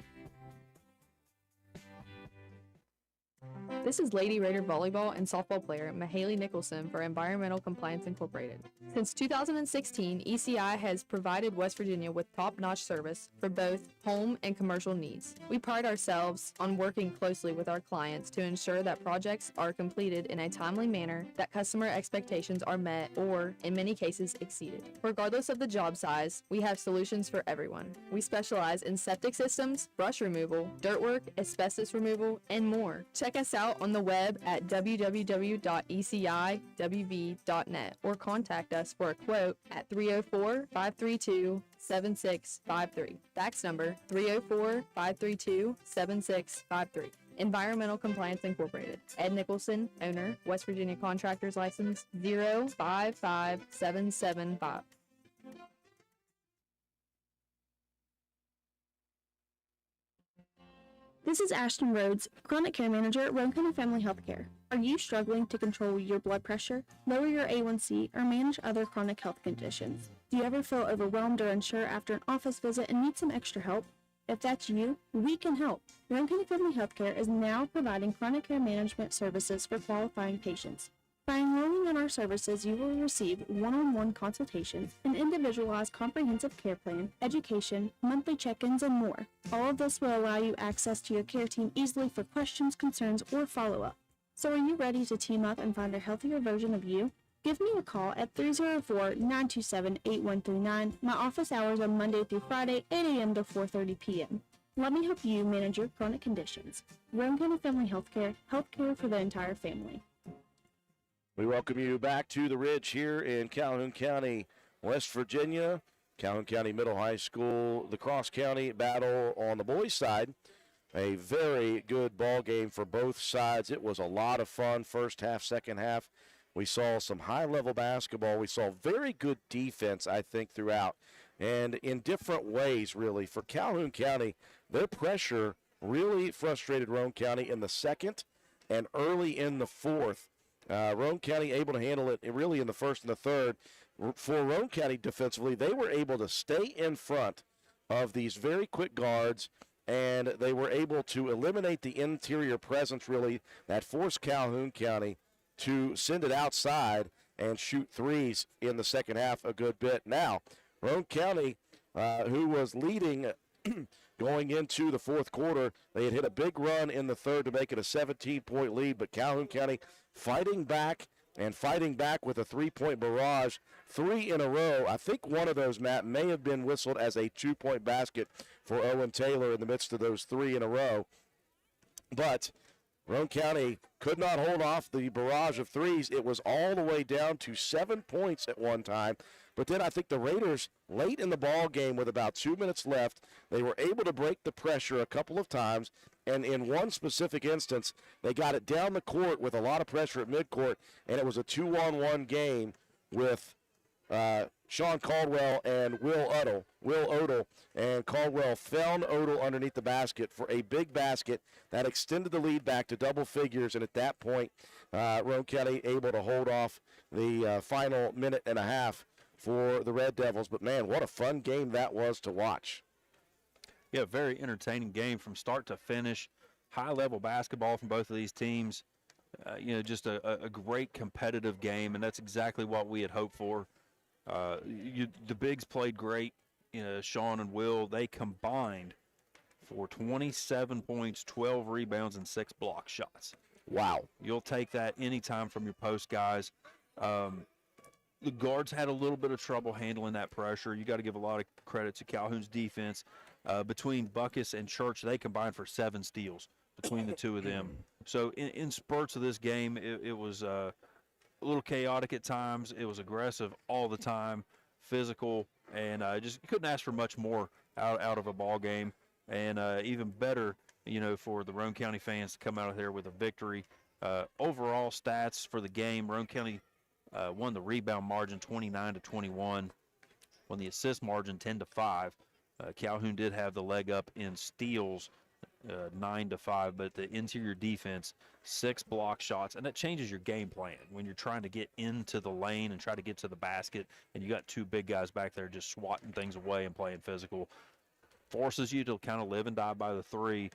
This is Lady Raider volleyball and softball player Mahaley Nicholson for Environmental Compliance Incorporated. Since 2016, ECI has provided West Virginia with top-notch service for both home and commercial needs. We pride ourselves on working closely with our clients to ensure that projects are completed in a timely manner, that customer expectations are met or, in many cases, exceeded. Regardless of the job size, we have solutions for everyone. We specialize in septic systems, brush removal, dirt work, asbestos removal, and more. Check us out on the web at www.eciwv.net or contact us for a quote at 304-532-7653. Fax number 304-532-7653. Environmental Compliance Incorporated. Ed Nicholson, owner, West Virginia Contractors License 055775. This is Ashton Rhodes, Chronic Care Manager at Roane County Family Health Care. Are you struggling to control your blood pressure, lower your A1C, or manage other chronic health conditions? Do you ever feel overwhelmed or unsure after an office visit and need some extra help? If that's you, we can help. Roane County Family Healthcare is now providing chronic care management services for qualifying patients. By enrolling in our services, you will receive one-on-one consultations, an individualized comprehensive care plan, education, monthly check-ins, and more. All of this will allow you access to your care team easily for questions, concerns, or follow-up. So are you ready to team up and find a healthier version of you? Give me a call at 304-927-8139. My office hours are Monday through Friday, 8 a.m. to 4:30 p.m. Let me help you manage your chronic conditions. Roane County Family Healthcare, healthcare for the entire family. We welcome you back to the Ridge here in Calhoun County, West Virginia. Calhoun County Middle High School, the cross-county battle on the boys' side. A very good ball game for both sides. It was a lot of fun, first half, second half. We saw some high-level basketball. We saw very good defense, I think, throughout. And in different ways, really. For Calhoun County, their pressure really frustrated Roane County in the second and early in the fourth. Roane County able to handle it really in the first and the third. For Roane County defensively, they were able to stay in front of these very quick guards, and they were able to eliminate the interior presence, really, that forced Calhoun County to send it outside and shoot threes in the second half a good bit. Now, Roane County, who was leading going into the fourth quarter, they had hit a big run in the third to make it a 17-point lead, but Calhoun County fighting back with a three-point barrage, 3 in a row. I think one of those, Matt, may have been whistled as a 2-point basket for Owen Taylor in the midst of those 3 in a row. But Roane County could not hold off the barrage of threes. It was all the way down to 7 points at one time. But then I think the Raiders, late in the ball game with about 2 minutes left, they were able to break the pressure a couple of times. And in one specific instance, they got it down the court with a lot of pressure at midcourt, and it was a 2-on-1 game with Sean Caldwell and Will Odell, and Caldwell found Odell underneath the basket for a big basket that extended the lead back to double figures, and at that point, Roane County able to hold off the final minute and a half for the Red Devils. But, man, what a fun game that was to watch. Yeah, very entertaining game from start to finish. High-level basketball from both of these teams. Just a great competitive game, and that's exactly what we had hoped for. The bigs played great. Sean and Will, they combined for 27 points, 12 rebounds, and 6 block shots. Wow. You'll take that anytime from your post guys. The guards had a little bit of trouble handling that pressure. You got to give a lot of credit to Calhoun's defense. Between Buckus and Church, they combined for 7 steals between the two of them. So in spurts of this game, it was a little chaotic at times. It was aggressive all the time, physical, and just couldn't ask for much more out of a ball game. And even better, for the Roane County fans to come out of there with a victory. Overall stats for the game, Roane County won the rebound margin 29-21, won the assist margin 10-5. Calhoun did have the leg up in steals, 9-5, but the interior defense, 6 block shots, and that changes your game plan when you're trying to get into the lane and try to get to the basket, and you got 2 big guys back there just swatting things away and playing physical. Forces you to kind of live and die by the 3.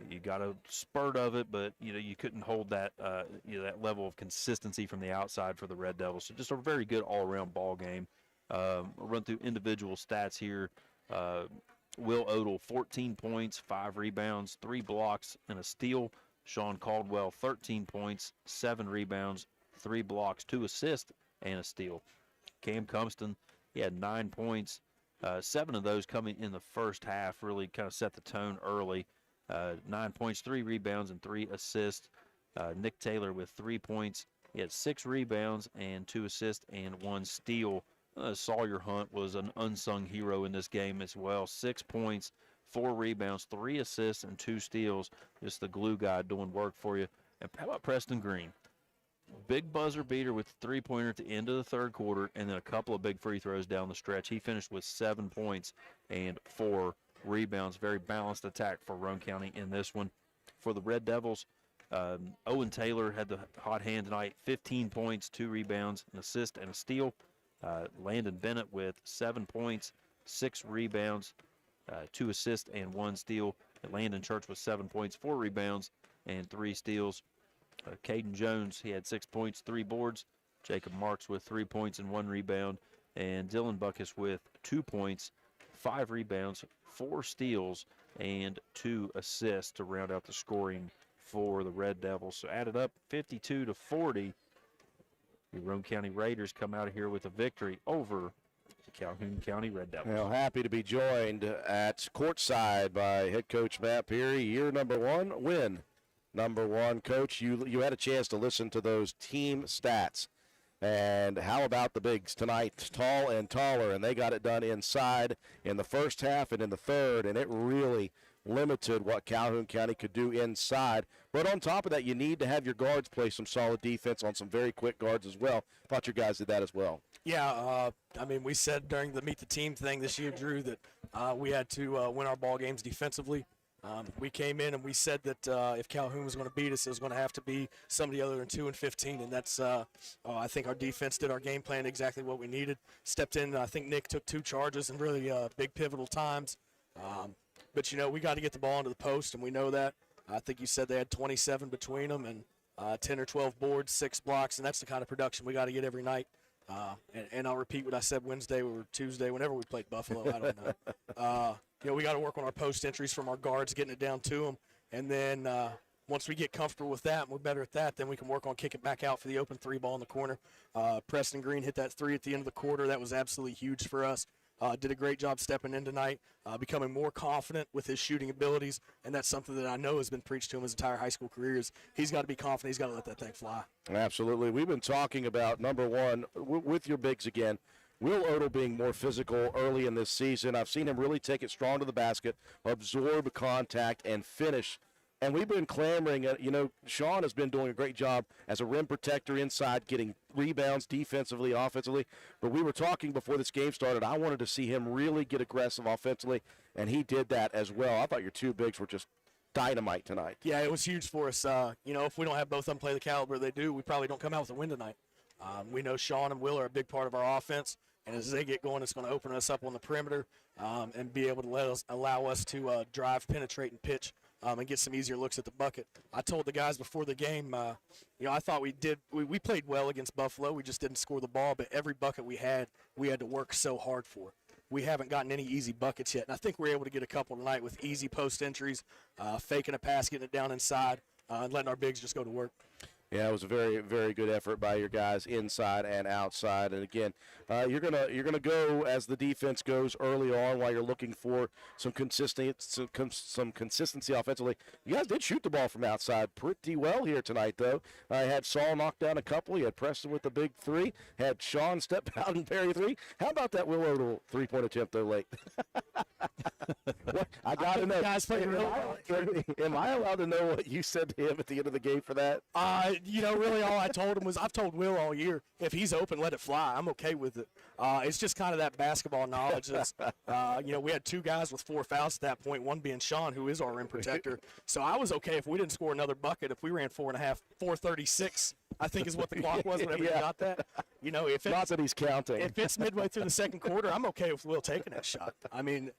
You got a spurt of it, but you couldn't hold that that level of consistency from the outside for the Red Devils. So just a very good all-around ball game. I'll run through individual stats here. Will Odell, 14 points, 5 rebounds, 3 blocks, and a steal. Sean Caldwell, 13 points, 7 rebounds, 3 blocks, 2 assists, and a steal. Cam Cumston, he had 9 points. 7 of those coming in the first half, really kind of set the tone early. 9 points, 3 rebounds, and 3 assists. Nick Taylor with 3 points. He had 6 rebounds and 2 assists and 1 steal. Sawyer Hunt was an unsung hero in this game as well. 6 points, 4 rebounds, 3 assists, and 2 steals. Just the glue guy doing work for you. And how about Preston Green? Big buzzer beater with the 3-pointer at the end of the third quarter, and then a couple of big free throws down the stretch. He finished with 7 points and 4 rebounds. Very balanced attack for Roane County in this one. For the Red Devils, Owen Taylor had the hot hand tonight, 15 points, 2 rebounds, an assist, and a steal. Landon Bennett with 7 points, 6 rebounds, 2 assists, and 1 steal. Landon Church with 7 points, 4 rebounds, and 3 steals. Caden Jones, he had 6 points, 3 boards. Jacob Marks with 3 points and 1 rebound. And Dylan Buckus with 2 points, 5 rebounds, 4 steals, and 2 assists to round out the scoring for the Red Devils. So added up 52-40. The Roane County Raiders come out of here with a victory over the Calhoun County Red Devils. Well, happy to be joined at courtside by head coach Matt Peary. Year number 1, win number 1. Coach, you had a chance to listen to those team stats. And how about the bigs tonight? Tall and taller, and they got it done inside in the first half and in the third, and it really limited what Calhoun County could do inside. But on top of that, you need to have your guards play some solid defense on some very quick guards as well. Thought your guys did that as well. Yeah, I mean, we said during the Meet the Team thing this year, Drew, that we had to win our ball games defensively. We came in and we said that if Calhoun was going to beat us, it was going to have to be somebody other than 2 and 15, and that's I think our defense did our game plan exactly what we needed. Stepped in, I think Nick took 2 charges in really big pivotal times. But, you know, we got to get the ball into the post, and we know that. I think you said they had 27 between them and 10 or 12 boards, 6 blocks, and that's the kind of production we got to get every night. And I'll repeat what I said Wednesday or Tuesday, whenever we played Buffalo. I don't know. You know, we got to work on our post entries from our guards, getting it down to them. And then once we get comfortable with that and we're better at that, then we can work on kicking back out for the open 3 ball in the corner. Preston Green hit that 3 at the end of the quarter. That was absolutely huge for us. Did a great job stepping in tonight, becoming more confident with his shooting abilities, and that's something that I know has been preached to him his entire high school career. Is he's got to be confident. He's got to let that thing fly. Absolutely. We've been talking about, number 1, with your bigs again, Will Odell being more physical early in this season. I've seen him really take it strong to the basket, absorb contact, and finish. And we've been clamoring, you know, Sean has been doing a great job as a rim protector inside, getting rebounds defensively, offensively. But we were talking before this game started, I wanted to see him really get aggressive offensively, and he did that as well. I thought your 2 bigs were just dynamite tonight. Yeah, it was huge for us. You know, if we don't have both of them play the caliber they do, we probably don't come out with a win tonight. We know Sean and Will are a big part of our offense, and as they get going, it's going to open us up on the perimeter and be able to allow us to drive, penetrate, and pitch and get some easier looks at the bucket. I told the guys before the game, you know, I thought we played well against Buffalo. We just didn't score the ball, but every bucket we had to work so hard for. We haven't gotten any easy buckets yet, and I think we're able to get a couple tonight with easy post entries, faking a pass, getting it down inside, and letting our bigs just go to work. Yeah, it was a very, very good effort by your guys inside and outside. And again, you're gonna go as the defense goes early on while you're looking for some consistency offensively. You guys did shoot the ball from outside pretty well here tonight, though. I had Saul knock down a couple. You had Preston with the big 3. Had Sean step out and parry 3. How about that Will Odell 3-point attempt though late? What? I gotta know. Guys playing real well. Am I allowed to know what you said to him at the end of the game for that? You know, really all I told him was, I've told Will all year, if he's open, let it fly. I'm okay with it. It's just kind of that basketball knowledge. You know, we had 2 guys with 4 fouls at that point, one being Sean, who is our rim protector. So I was okay if we didn't score another bucket. If we ran 4.5, 4:36, I think is what the clock was whenever you got that. You know, if it's, not that he's counting. If it's midway through the second quarter, I'm okay with Will taking that shot. I mean,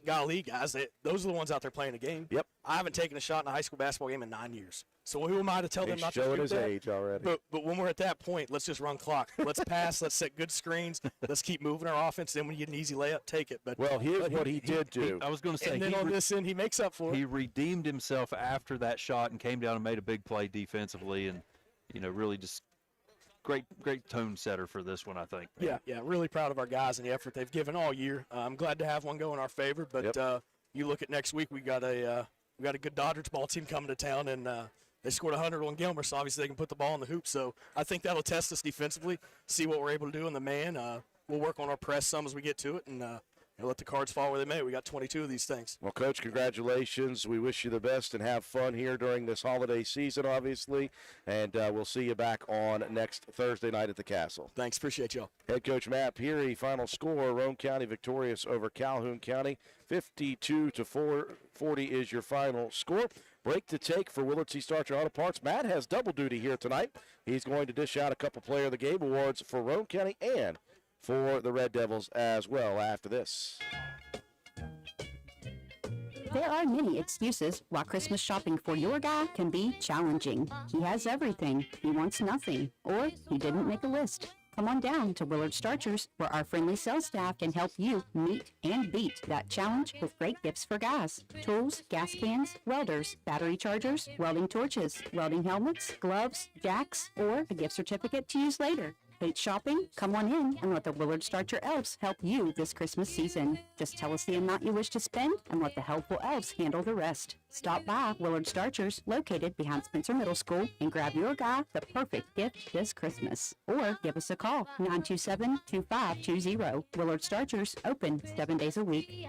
golly, guys, those are the ones out there playing the game. Yep. I haven't taken a shot in a high school basketball game in 9 years. So who am I to tell them not to showing shoot his that? age already. But when we're at that point, let's just run clock. Let's pass. Let's set good screens. Let's keep moving our offense. Then when you get an easy layup, take it. But well, here's what he did do. I was going to say, and then on this end, he makes up for it. He redeemed himself after that shot and came down and made a big play defensively, and you know, really just great tone setter for this one, I think. Yeah, really proud of our guys and the effort they've given all year. I'm glad to have one go in our favor, but you look at next week, we got a good Dodgers ball team coming to town, and they scored 100 on Gilmer, so obviously they can put the ball in the hoop. So I think that'll test us defensively, see what we're able to do in the man. We'll work on our press some as we get to it, and let the cards fall where they may. We got 22 of these things. Well, Coach, congratulations. We wish you the best and have fun here during this holiday season, obviously. And we'll see you back on next Thursday night at the Castle. Thanks. Appreciate y'all. Head Coach Matt Peary, final score, Roane County victorious over Calhoun County. 52-40 is your final score. break to take for Willard C. Starcher Auto Parts. Matt has double duty here tonight. He's going to dish out a couple Player of the Game awards for Roane County and for the Red Devils as well after this. There are many excuses why Christmas shopping for your guy can be challenging. He has everything, he wants nothing, or he didn't make a list. Come on down to Willard Starchers, where our friendly sales staff can help you meet and beat that challenge with great gifts for guys. Tools, gas cans, welders, battery chargers, welding torches, welding helmets, gloves, jacks, or a gift certificate to use later. Hate shopping? Come on in and let the Willard Starcher elves help you this Christmas season. Just tell us the amount you wish to spend and let the helpful elves handle the rest. Stop by Willard Starchers, located behind Spencer Middle School, and grab your guy the perfect gift this Christmas. Or give us a call, 927-2520. Willard Starchers, open 7 days a week.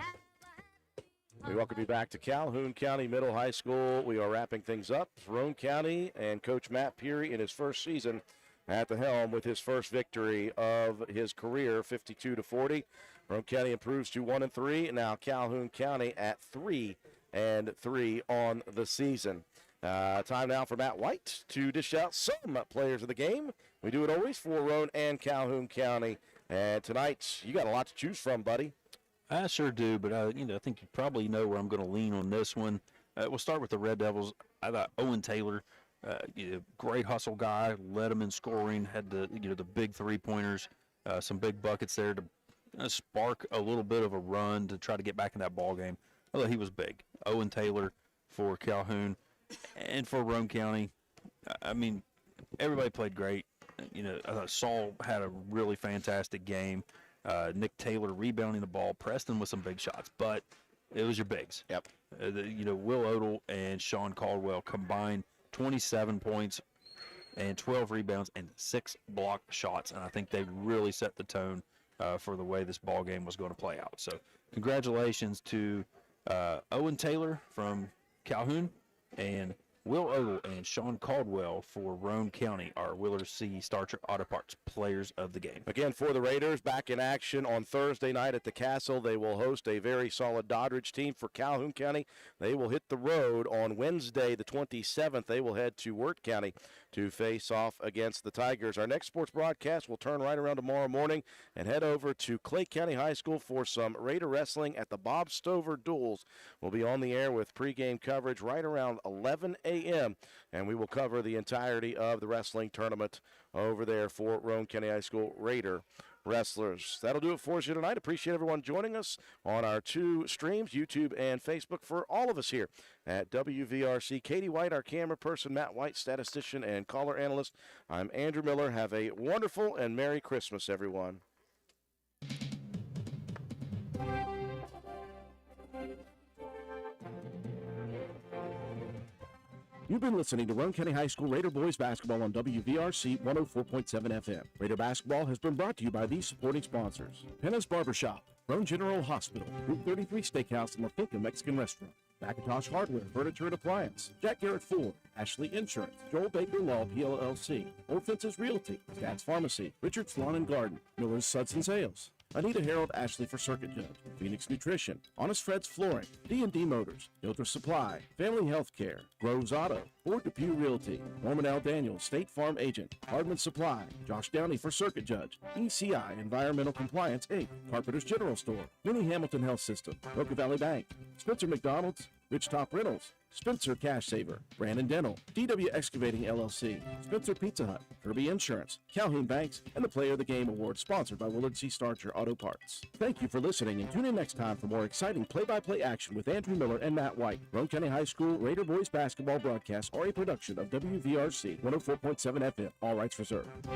We welcome you back to Calhoun County Middle High School. We are wrapping things up. Roane County and Coach Matt Peary in his first season at the helm with his first victory of his career, 52-40. Roane County improves to 1-3, and now Calhoun County at 3-3 on the season. Time now for Matt White to dish out some players of the game. We do it always for Roane and Calhoun County, and tonight you got a lot to choose from, buddy. I sure do, but I think you probably know where I'm going to lean on this one. We'll start with the Red Devils. I thought Owen Taylor. Great hustle guy, led them in scoring, had the big three-pointers, some big buckets there to spark a little bit of a run to try to get back in that ball game. I thought he was big. Owen Taylor for Calhoun and for Roane County. I mean, everybody played great. I thought Saul had a really fantastic game. Nick Taylor rebounding the ball, Preston with some big shots, but it was your bigs. Yep. Will Odell and Sean Caldwell combined 27 points and 12 rebounds and 6 block shots, and I think they really set the tone for the way this ball game was going to play out. So congratulations to Owen Taylor from Calhoun and Will Odell and Sean Caldwell for Roane County, our Willard C. Starcher Auto Parts players of the game. Again, for the Raiders, back in action on Thursday night at the Castle. They will host a very solid Doddridge team. For Calhoun County, they will hit the road on Wednesday the 27th. They will head to Wirt County to face off against the Tigers. Our next sports broadcast will turn right around tomorrow morning and head over to Clay County High School for some Raider wrestling at the Bob Stover Duels. We'll be on the air with pregame coverage right around 11 a.m., and we will cover the entirety of the wrestling tournament over there for Roane County High School Raider wrestlers. That'll do it for us here tonight. Appreciate everyone joining us on our two streams, YouTube and Facebook. For all of us here at WVRC, Katie White, our camera person, Matt White, statistician and caller analyst. I'm Andrew Miller. Have a wonderful and Merry Christmas, everyone. You've been listening to Roane County High School Raider Boys Basketball on WVRC 104.7 FM. Raider Basketball has been brought to you by these supporting sponsors: Penna's Barbershop, Roane General Hospital, Route 33 Steakhouse and La Finca Mexican Restaurant, McIntosh Hardware, Furniture and Appliance, Jack Garrett Ford, Ashley Insurance, Joel Baker Law, PLLC, Old Fences Realty, Stats Pharmacy, Richard's Lawn and Garden, Miller's Suds and Sales, Anita Harold Ashley for Circuit Judge, Phoenix Nutrition, Honest Fred's Flooring, D&D Motors, Hilter Supply, Family Health Care, Groves Auto, Ford Depew Realty, Norman L. Daniels, State Farm Agent, Hardman Supply, Josh Downey for Circuit Judge, ECI Environmental Compliance Inc., Carpenter's General Store, Minnie Hamilton Health System, Roca Valley Bank, Spencer McDonald's, Rich Top Rentals, Spencer Cash Saver, Brandon Dental, DW Excavating LLC, Spencer Pizza Hut, Kirby Insurance, Calhoun Banks, and the Player of the Game Award sponsored by Willard C. Starcher Auto Parts. Thank you for listening, and tune in next time for more exciting play-by-play action with Andrew Miller and Matt White. Roane County High School Raider Boys Basketball broadcasts are a production of WVRC 104.7 FM. All rights reserved.